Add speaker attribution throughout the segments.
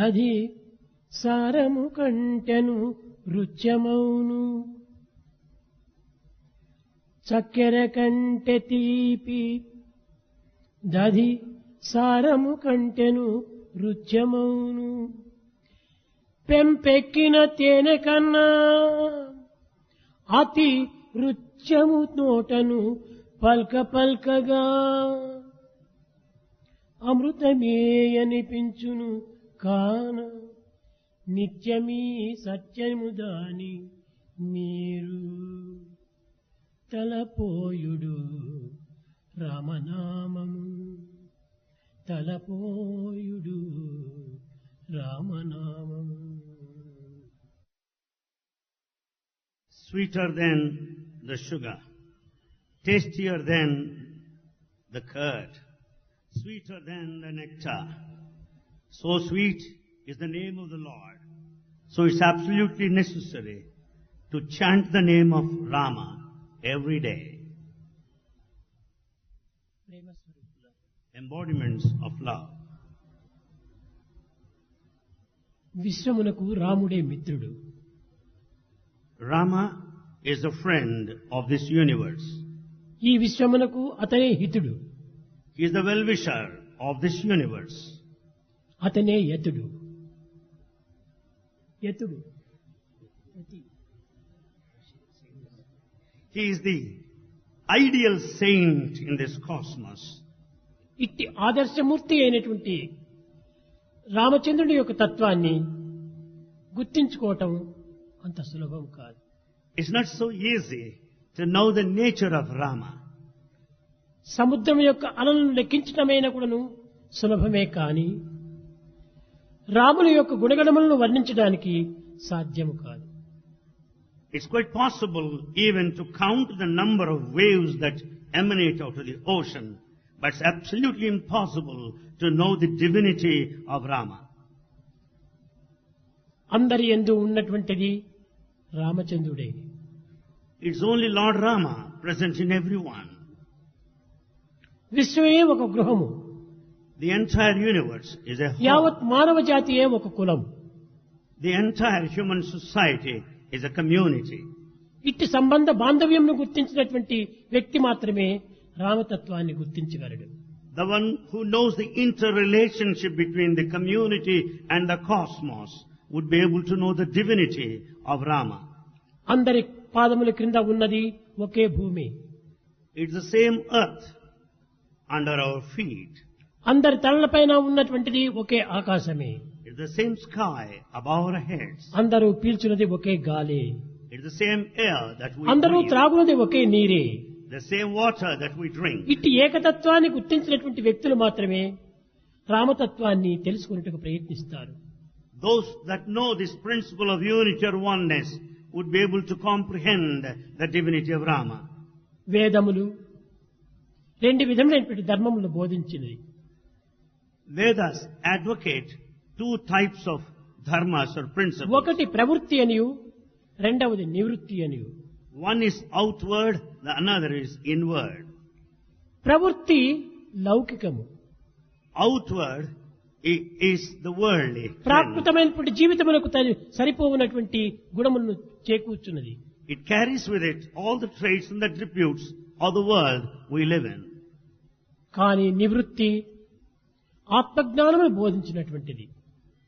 Speaker 1: అది సారము కంటెను రుచ్యమౌను, చక్కెర కంటె తీపి. దధి సారము కంటెను రుచ్యమౌను, పెంపెక్కిన తేనె కన్నా అతి రుచ్యము నోటను పల్క పల్కగా. అమృతమే అనిపించును కాన నిత్యమీ సత్యము దాని మీరు. తలపోయుడు రామనామము, తలపోయుడు రామనామము.
Speaker 2: Sweeter than the sugar, tastier than the curd, sweeter than the nectar. So sweet is the name of the Lord. So it's absolutely necessary to chant the name of Rama every day. Embodiments of love.
Speaker 1: విశ్వమునకు రాముడే మిత్రుడు.
Speaker 2: Rama is a friend of this universe.
Speaker 1: ఈ విశ్వమునకు అతనే హితుడు.
Speaker 2: He is the well-wisher of this universe.
Speaker 1: అతనే యతుడు. యతుడు
Speaker 2: He is the ideal saint in this cosmos.
Speaker 1: ఇట్టి ఆదర్శమూర్తి అయినటువంటి రామచంద్రుడి యొక్క తత్వాన్ని గుర్తించుకోవటం అంత సులభం కాదు.
Speaker 2: It's not so easy to know the nature of Rama.
Speaker 1: సముద్రం యొక్క అలలను లెక్కించటమైనా కూడాను సులభమే కాని రాముని యొక్క గుణగణములను వర్ణించడానికి సాధ్యము కాదు.
Speaker 2: It's quite possible even to count the number of waves that emanate out of the ocean, but it's absolutely impossible to know the divinity of Rama.
Speaker 1: అందరి యందు ఉన్నటువంటిది రామచంద్రుడే.
Speaker 2: It's only Lord Rama present in everyone.
Speaker 1: విశ్వమే ఒక గృహము,
Speaker 2: The entire universe is a
Speaker 1: యావత్
Speaker 2: home.
Speaker 1: మానవ జాతియే ఒక కులం.
Speaker 2: The entire human society is a community.
Speaker 1: ఇట్టి సంబంధ బాంధవ్యంను గుర్తించినటువంటి వ్యక్తి మాత్రమే రామతత్వాన్ని గుర్తించగలడు.
Speaker 2: The one who knows the interrelationship between the community and the cosmos would be able to know the divinity of Rama.
Speaker 1: అందరి పాదముల క్రింద ఉన్నది ఒకే భూమి,
Speaker 2: It's the same earth under our feet.
Speaker 1: అందరి తలలపైన ఉన్నటువంటిది ఒకే ఆకాశమే,
Speaker 2: It's the same sky above our heads.
Speaker 1: అందరూ పీల్చున్నది ఒకే గాలి,
Speaker 2: It's the same air that we
Speaker 1: అందరూ
Speaker 2: breathe.
Speaker 1: త్రాగున్నది ఒకే నీరే.
Speaker 2: The same water that we drink.
Speaker 1: ఇట్టి ఏకతత్వాన్ని గుర్తించినటువంటి వ్యక్తులు మాత్రమే రామతత్వాన్ని తెలుసుకునేందుకు ప్రయత్నిస్తారు.
Speaker 2: Those that know this principle of unity or oneness would be able to comprehend the divinity of Rama.
Speaker 1: వేదములు రెండు విధములైనటువంటి ధర్మములు బోధించినవి.
Speaker 2: Vedas advocate two types of dharmas or principles.
Speaker 1: ఒకటి ప్రవృత్తి అనియు, రెండవది నివృత్తి అనియు.
Speaker 2: One is outward, the another is inward.
Speaker 1: ప్రవృత్తి లౌకికము,
Speaker 2: Outward is the worldly. trend.
Speaker 1: ప్రాకృతమైనటువంటి జీవితములకు సరిపోవునటువంటి గుణములను చేకూర్చున్నది.
Speaker 2: It carries with it all the traits and the attributes of the world we live in.
Speaker 1: కానీ నివృత్తి ఆత్మజ్ఞానమును బోధించినటువంటిది.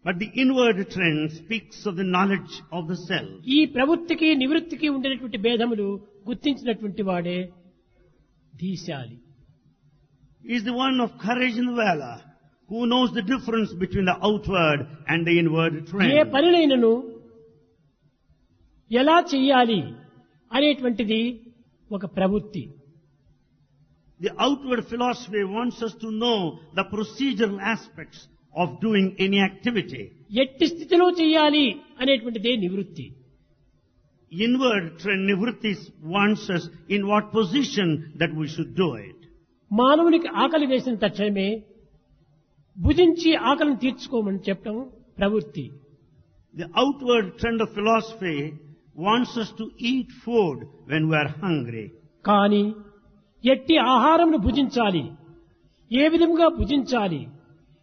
Speaker 2: But the inward trend speaks of the knowledge of the self.
Speaker 1: ఈ ప్రవృత్తికి నివృత్తికి ఉండేటువంటి భేదములు గుర్తించినటువంటి వాడే ధీశాలి.
Speaker 2: He is the one of courage and valor who knows the difference between the outward and the inward
Speaker 1: A
Speaker 2: trend.
Speaker 1: పనినైనను ఎలా చెయ్యాలి అనేటువంటిది ఒక ప్రవృత్తి.
Speaker 2: The outward philosophy wants us to know the procedural aspects of doing any activity.
Speaker 1: ఎట్టి స్థితిలో చెయ్యాలి అనేటువంటిదే నివృత్తి.
Speaker 2: Inward trend nivritti wants us in what position that we should do it.
Speaker 1: మానవునికి ఆకలి వేసిన తక్షణమే భుజించి ఆకలిని తీర్చుకోమని చెప్పడం ప్రవృత్తి.
Speaker 2: The outward trend of philosophy wants us to eat food when we are hungry.
Speaker 1: కానీ ఎట్టి ఆహారంను భుజించాలి, ఏ విధంగా భుజించాలి,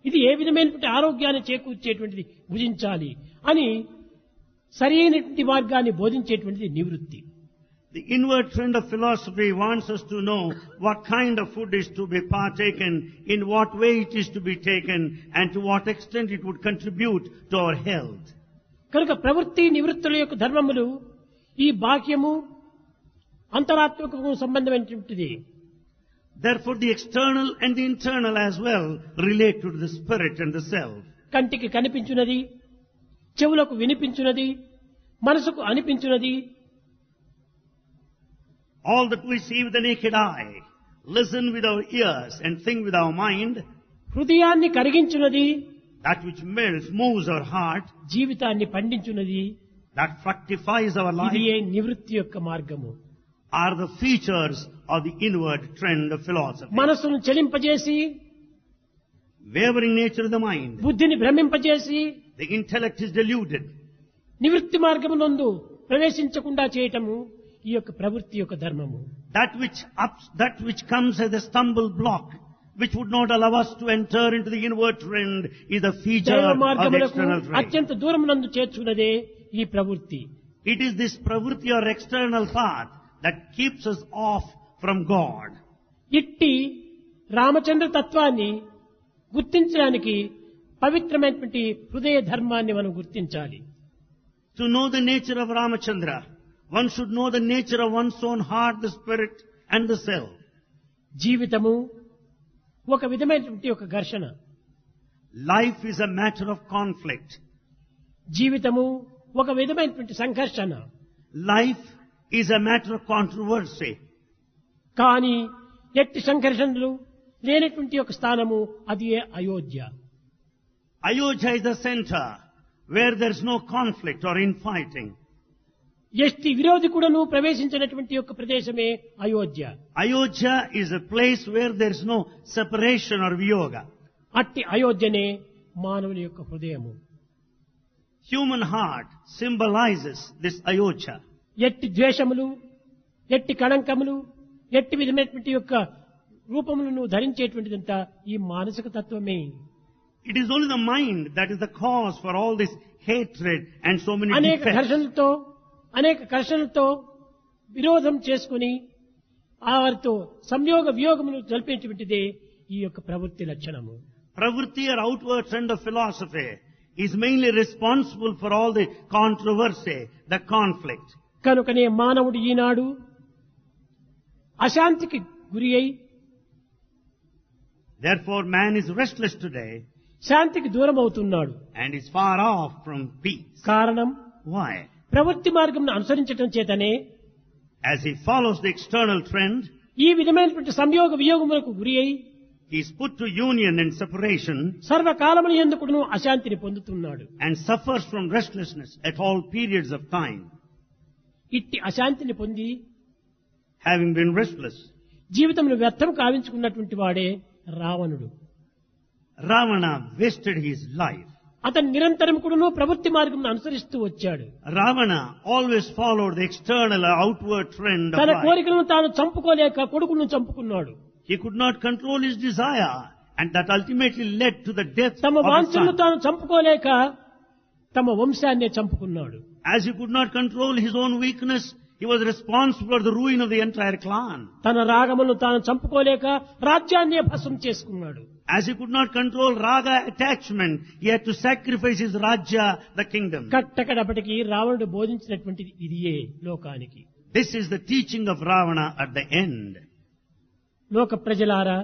Speaker 1: ఇది ఏ విధమైనటువంటి ఆరోగ్యాన్ని చేకూర్చేటువంటిది భుజించాలి అని సరైనటువంటి మార్గాన్ని బోధించేటువంటిది నివృత్తి.
Speaker 2: The inward trend of philosophy wants us to know what kind of food is to be partaken, in what way it is to be taken, and to what extent it would contribute to our health.
Speaker 1: కనుక ప్రవృత్తి నివృత్తుల యొక్క ధర్మములు ఈ బాహ్యము అంతరాత్మకము సంబంధమైనటువంటిది.
Speaker 2: Therefore, the external and the internal as well relate to the spirit and the self.
Speaker 1: కంటికి కనిపించున్నది, చెవులకు వినిపించున్నది, మనసుకు అనిపించున్నది,
Speaker 2: All that we see with the naked eye, listen with our ears, and think with our mind,
Speaker 1: హృదయాన్ని కరిగించున్నది,
Speaker 2: that which melts, moves our heart,
Speaker 1: జీవితాన్ని పండించున్నది,
Speaker 2: that fructifies our
Speaker 1: ఇది
Speaker 2: life,
Speaker 1: ఏ నివృత్తి యొక్క మార్గము.
Speaker 2: are the features of the inward trend of philosophy.
Speaker 1: మనసును చలింపజేసి,
Speaker 2: Wavering nature of the mind,
Speaker 1: బుద్ధిని భ్రమింపజేసి,
Speaker 2: the intellect is deluded.
Speaker 1: నివృత్తి మార్గమునందు ప్రవేశించకుండా చేయటము ఈ యొక్క ప్రవృత్తి యొక్క ధర్మము.
Speaker 2: That which comes as a stumble block, which would not allow us to enter into the inward trend, is a feature
Speaker 1: దైవ
Speaker 2: of the
Speaker 1: మార్గములకు
Speaker 2: external trend.
Speaker 1: అత్యంత దూరమునందు చేర్చున్నదే ఈ ప్రవృత్తి.
Speaker 2: It is this pravrutti or external path that keeps us off from God.
Speaker 1: ఇట్టి రామచంద్ర తత్వాన్ని గుర్తించడానికి పవిత్రమైనటువంటి హృదయ ధర్మాన్ని మనం గుర్తించాలి.
Speaker 2: To know the nature of Ramachandra, one should know the nature of one's own heart, the spirit, and the self.
Speaker 1: జీవితము ఒక విధమైనటువంటి ఒక ఘర్షణ,
Speaker 2: Life is a matter of conflict.
Speaker 1: జీవితము ఒక విధమైనటువంటి సంఘర్షణ.
Speaker 2: Life is a matter of controversy.
Speaker 1: కానీ ఎట్టి సంఘర్షణలు లేనటువంటి ఒక స్థానము అది Ayodhya.
Speaker 2: Ayodhya is the center where there is no conflict or infighting.
Speaker 1: ఎట్టి విరోధి కూడాను ప్రవేశించినటువంటి యొక్క ప్రదేశమే Ayodhya.
Speaker 2: Ayodhya is a place where there is no separation or viyoga.
Speaker 1: అట్టి అయోధ్యనే మానవుని యొక్క హృదయము.
Speaker 2: Human heart symbolizes this Ayodhya.
Speaker 1: ఎట్టి ద్వేషములు, ఎట్టి కళంకములు, ఎట్టి విధమైనటువంటి యొక్క రూపములను ధరించేటువంటిదంతా ఈ మానసిక తత్వమే.
Speaker 2: It is only the mind that is the cause for all this hatred and so many
Speaker 1: అనేక
Speaker 2: defects.
Speaker 1: ఘర్షణలతో విరోధం చేసుకుని వారితో సంయోగ వియోగములు జల్పేటువంటిదే ఈ యొక్క ప్రవృత్తి లక్షణము.
Speaker 2: Pravritti or outward trend of philosophy is mainly responsible for all the controversy, the conflict.
Speaker 1: కనుకనే మానవుడు ఈనాడు అశాంతికి గురి అయి,
Speaker 2: Therefore, man is restless today
Speaker 1: శాంతికి దూరం అవుతున్నాడు.
Speaker 2: and is far off from peace.
Speaker 1: కారణం
Speaker 2: Why?
Speaker 1: ప్రవృత్తి మార్గంను అనుసరించటం చేతనే
Speaker 2: As he follows the external trend,
Speaker 1: ఈ విధమైనటువంటి సంయోగ వియోగములకు గురి అయి
Speaker 2: he is put to union and separation
Speaker 1: సర్వకాలముల యందు అశాంతిని పొందుతున్నాడు.
Speaker 2: and suffers from restlessness at all periods of time.
Speaker 1: ఇట్టి అశాంతిని పొంది
Speaker 2: Having been restless,
Speaker 1: జీవితంలో వ్యర్థం కావించుకున్నటువంటి వాడే రావణుడు.
Speaker 2: Ravana wasted his life.
Speaker 1: అతను నిరంతరం కూడాను ప్రవృత్తి మార్గం అనుసరిస్తూ వచ్చాడు.
Speaker 2: Ravana always followed the external or outward trend of
Speaker 1: తన
Speaker 2: life.
Speaker 1: కోరికలను తాను చంపుకోలేక కొడుకును చంపుకున్నాడు.
Speaker 2: He could not control his desire, and that ultimately led to the death
Speaker 1: తమ
Speaker 2: of his
Speaker 1: వాంఛలను
Speaker 2: son.
Speaker 1: తాను చంపుకోలేక తమ వంశాన్నే చంపుకున్నాడు.
Speaker 2: As he could not control his own weakness, he was responsible for the ruin of the entire clan.
Speaker 1: తన రాగములను తాను చంపుకోలేక రాజ్యాన్నే భస్మం చేసుకున్నాడు.
Speaker 2: As he could not control raga attachment, he had to sacrifice his rajya, the kingdom.
Speaker 1: కట్టకడపటికి రావణుడు బోధించినటువంటిది ఇదియే లోకానికి.
Speaker 2: This is the teaching of Ravana at the end.
Speaker 1: లోక ప్రజలారా,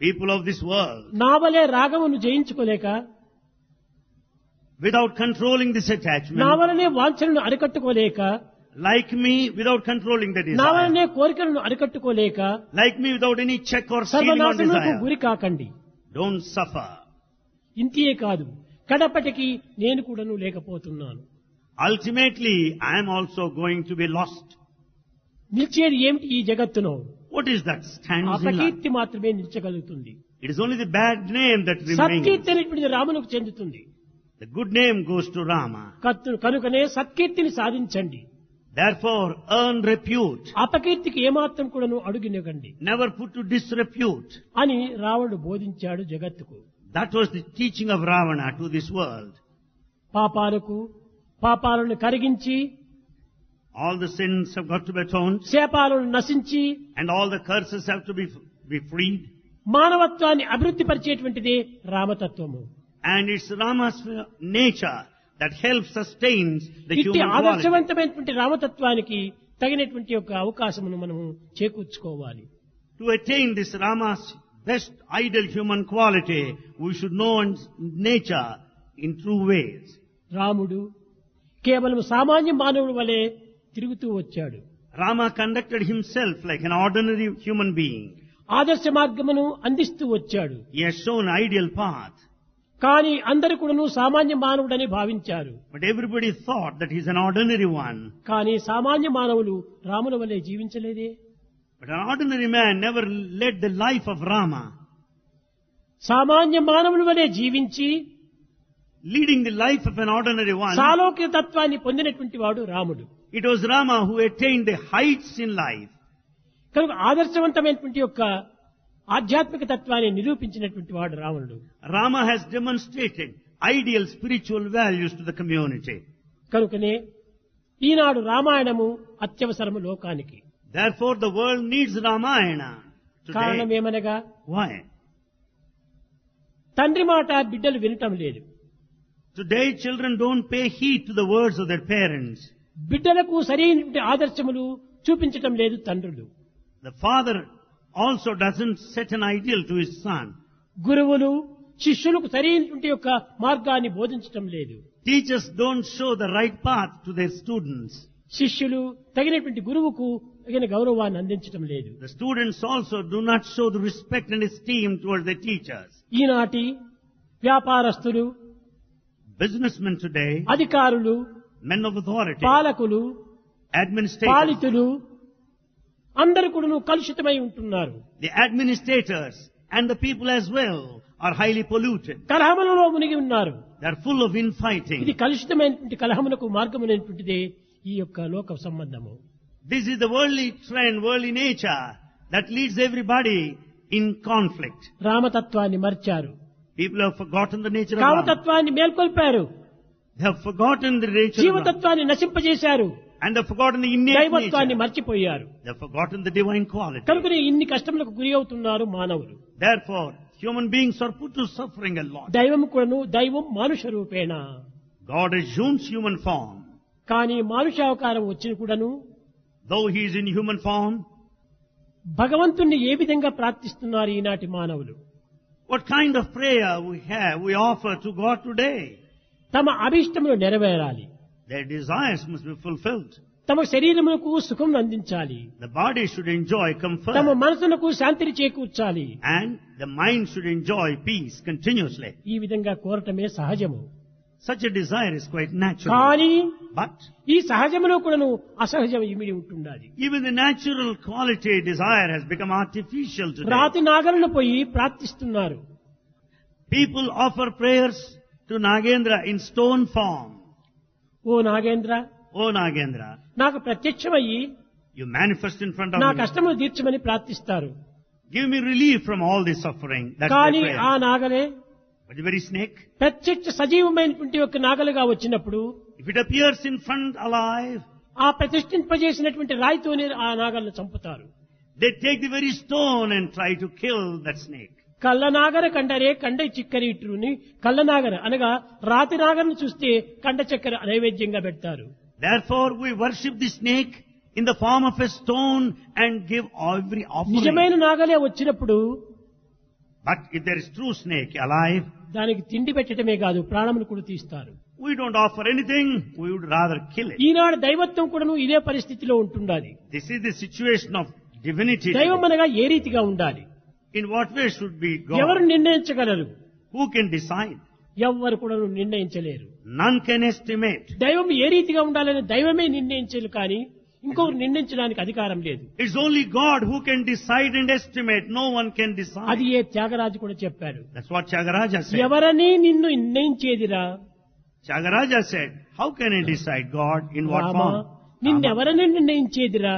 Speaker 2: People of this world,
Speaker 1: నా వలే రాగమును జయించుకోలేక,
Speaker 2: without controlling this
Speaker 1: నా
Speaker 2: attachment,
Speaker 1: వలనే వాంఛలను అరికట్టుకోలేక,
Speaker 2: like me, without controlling the
Speaker 1: నా
Speaker 2: desire,
Speaker 1: వలనే కోరికలను అరికట్టుకోలేక
Speaker 2: like me, without any check or stealing on
Speaker 1: సర్వనాశనకు
Speaker 2: desire,
Speaker 1: గురి కాకండి.
Speaker 2: don't suffer.
Speaker 1: ఇంతియే కాదు, కడపటికి నేను కూడాను లేకపోతున్నాను.
Speaker 2: Ultimately, I am also going to be lost.
Speaker 1: నిలిచేది ఏమిటి ఈ జగత్తును?
Speaker 2: What is that stands in life?
Speaker 1: అపకీర్తి మాత్రమే నిలిచగలుగుతుంది.
Speaker 2: It is only the bad name that
Speaker 1: సత్కీర్తి
Speaker 2: remains.
Speaker 1: అనేటువంటిది రామునికి చెందుతుంది.
Speaker 2: The good name goes to Rama.
Speaker 1: కనుకనే సత్కీర్తిని సాధించండి.
Speaker 2: Therefore, earn repute.
Speaker 1: అపకీర్తికి ఏమాత్రం కూడాను అడుగునివ్వండి
Speaker 2: Never put to disrepute.
Speaker 1: అని రావణుడు బోధించాడు జగత్తుకు.
Speaker 2: That was the teaching of Ravana to this world.
Speaker 1: పాపాలను కరిగించి,
Speaker 2: All the sins have got to be atoned,
Speaker 1: శాపాలను నశించి,
Speaker 2: and all the curses have to be freed.
Speaker 1: మానవత్వాన్ని అభివృద్ధి పరిచేటువంటిదే రామతత్వము.
Speaker 2: And it's Rama's nature that helps sustains the
Speaker 1: ఇట్టి
Speaker 2: human quality.
Speaker 1: ఆదర్శవంతమైనటువంటి రామతత్వానికి తగినటువంటి యొక్క అవకాశమును మనము చేకూర్చుకోవాలి.
Speaker 2: To attain this Rama's best ideal human quality, we should know nature in true ways.
Speaker 1: రాముడు కేవలం సామాన్య మానవుడి వలె తిరుగుతూ వచ్చాడు.
Speaker 2: Rama conducted himself like an ordinary human being.
Speaker 1: ఆదర్శ మార్గమును అందిస్తూ వచ్చాడు.
Speaker 2: He has shown ideal path.
Speaker 1: కానీ అందరూ కూడాను సామాన్య మానవుడని భావించారు.
Speaker 2: But everybody thought that he's an ordinary one.
Speaker 1: కానీ సామాన్య మానవులు రాముల వలె జీవించలేదే.
Speaker 2: But an ordinary man never led the life of Rama.
Speaker 1: సామాన్య మానవుల వలె జీవించి
Speaker 2: Leading the life of an ordinary one,
Speaker 1: సాలోక్య తత్వాన్ని పొందినటువంటి వాడు రాముడు.
Speaker 2: it was Rama who attained the heights in life.
Speaker 1: కనుక ఆదర్శవంతమైనటువంటి యొక్క ఆధ్యాత్మిక తత్వాన్ని నిరూపించినటువంటి వాడు రావణుడు.
Speaker 2: Rama has demonstrated ideal spiritual values to the community.
Speaker 1: కనుకనే ఈనాడు రామాయణము అత్యవసరము లోకానికి.
Speaker 2: Therefore the world needs Ramayana
Speaker 1: కారణం
Speaker 2: today.
Speaker 1: ఏమనగా,
Speaker 2: Why?
Speaker 1: తండ్రి మాట బిడ్డలు వినటం లేదు.
Speaker 2: Today children don't pay heed to the words of their parents.
Speaker 1: బిడ్డలకు సరైనటువంటి ఆదర్శములు చూపించటం లేదు తండ్రులు.
Speaker 2: The father also doesn't set an ideal to his son.
Speaker 1: గురువులు శిష్యులకు సరైనటువంటి యొక్క మార్గాన్ని బోధించటం లేదు.
Speaker 2: Teachers don't show the right path to their students.
Speaker 1: శిష్యులు తగినటువంటి గురువుకు తగిన గౌరవాన్ని అందించటం లేదు.
Speaker 2: The students also do not show the respect and esteem towards their teachers.
Speaker 1: ఈనాటి వ్యాపారస్తులు,
Speaker 2: Businessmen today,
Speaker 1: అధికారులు,
Speaker 2: men of authority,
Speaker 1: పాలకులు,
Speaker 2: administrators,
Speaker 1: పాలితులు అందరూ కూడా కలుషితమై ఉంటున్నారు.
Speaker 2: the administrators and the people as well are highly polluted.
Speaker 1: కలహములలో మునిగి ఉన్నారు.
Speaker 2: They are full of infighting.
Speaker 1: ఇది కలుషితమైనటువంటి కలహమునకు మార్గమైనటువంటిదే ఈ యొక్క లోక సంబంధము.
Speaker 2: This is the worldly trend, worldly nature that leads everybody in conflict.
Speaker 1: రామతత్వాన్ని మర్చారు.
Speaker 2: People have forgotten the nature of Rama.
Speaker 1: కామతత్వాన్ని మేల్కొల్పారు.
Speaker 2: They have forgotten the nature of Rama.
Speaker 1: జీవతత్వాన్ని నశింపజేశారు.
Speaker 2: And they have forgotten the innate
Speaker 1: దైవత్వాన్ని
Speaker 2: nature.
Speaker 1: మర్చిపోయారు.
Speaker 2: They have forgotten the divine quality.
Speaker 1: కనుకనే ఇన్ని కష్టములకు గురి అవుతున్నారు మానవులు.
Speaker 2: Therefore, human beings are put to suffering a lot.
Speaker 1: దైవం మానుష రూపేణ.
Speaker 2: God assumes human form.
Speaker 1: కానీ మానుషావతారం వచ్చిన కూడాను
Speaker 2: Though he is in human form,
Speaker 1: భగవంతుణ్ణి ఏ విధంగా ప్రార్థిస్తున్నారు ఈనాటి మానవులు?
Speaker 2: what kind of prayer we offer to God today?
Speaker 1: తమ అభిష్టములు నెరవేరాలి.
Speaker 2: Their desires must be fulfilled.
Speaker 1: తమ శరీరములకు సుఖం అందించాలి.
Speaker 2: The body should enjoy comfort.
Speaker 1: తమ మనసులకు శాంతిని చేకూర్చాలి.
Speaker 2: And the mind should enjoy peace continuously.
Speaker 1: ఈ విధంగా కోరటమే సహజము.
Speaker 2: Such a desire is quite natural.
Speaker 1: కానీ
Speaker 2: But
Speaker 1: ఈ సహజములో కూడాను అసహజం ఇమిడి ఉంటున్నది.
Speaker 2: even the natural quality desire has become artificial today.
Speaker 1: రాతి నాగలను పోయి ప్రార్థిస్తున్నారు.
Speaker 2: People offer prayers to Nagendra in stone form.
Speaker 1: Oh Nagendra,
Speaker 2: Oh Nagendra,
Speaker 1: నాకు ప్రత్యక్షమయ్యి
Speaker 2: you manifest in front of
Speaker 1: నా
Speaker 2: me.
Speaker 1: కష్టములు తీర్చమని ప్రార్థిస్తారు.
Speaker 2: Give me relief from all this suffering. That's
Speaker 1: కానీ
Speaker 2: their
Speaker 1: ఆ
Speaker 2: prayer.
Speaker 1: నాగలే
Speaker 2: But the very snake,
Speaker 1: ప్రత్యక్ష సజీవమైనటువంటి ఒక నాగలుగా వచ్చినప్పుడు
Speaker 2: if it appears in front alive,
Speaker 1: ఆ ప్రతిష్ఠింపజేసినటువంటి రాయితోనే ఆ నాగలను చంపుతారు.
Speaker 2: they take the very stone and try to kill that snake.
Speaker 1: కళ్ళనాగర కండరే కండ చిక్కరిట్టుని కళ్ళనాగర అనగా రాతి నాగరను చూస్తే కండ చక్కెర నైవేద్యంగా పెడతారు.
Speaker 2: Therefore we worship the snake in the form of a stone and give every offering.
Speaker 1: నిజమైన నాగలే వచ్చినప్పుడు
Speaker 2: But if there is true snake alive,
Speaker 1: దానికి తిండి పెట్టడమే కాదు ప్రాణమును కూడా తీస్తారు.
Speaker 2: we don't offer anything, we would rather kill it.
Speaker 1: ఈనాడు దైవత్వం కూడాను ఇదే పరిస్థితిలో ఉంటుండాలి.
Speaker 2: This is the situation of divinity.
Speaker 1: దైవం అనగా ఏ రీతిగా ఉండాలి?
Speaker 2: In what way should be
Speaker 1: ఎవరు
Speaker 2: God?
Speaker 1: నిర్ణయించగలరు?
Speaker 2: Who can decide?
Speaker 1: ఎవ్వరు కూడా నిర్ణయించలేరు.
Speaker 2: None can estimate.
Speaker 1: దైవం ఏ రీతిగా ఉండాలని దైవమే నిర్ణయించరు కానీ ఇంకొకరు నిర్ణయించడానికి అధికారం లేదు.
Speaker 2: It's only God who can decide and estimate. No one can decide.
Speaker 1: అది ఏ త్యాగరాజు కూడా చెప్పాడు.
Speaker 2: That's what Tyagaraja said.
Speaker 1: ఎవరని నిన్ను నిర్ణయించేదిరా?
Speaker 2: Tyagaraja said, how can I decide God in what
Speaker 1: Rama,
Speaker 2: form?
Speaker 1: నిన్నెవరని నిర్ణయించేదిరా?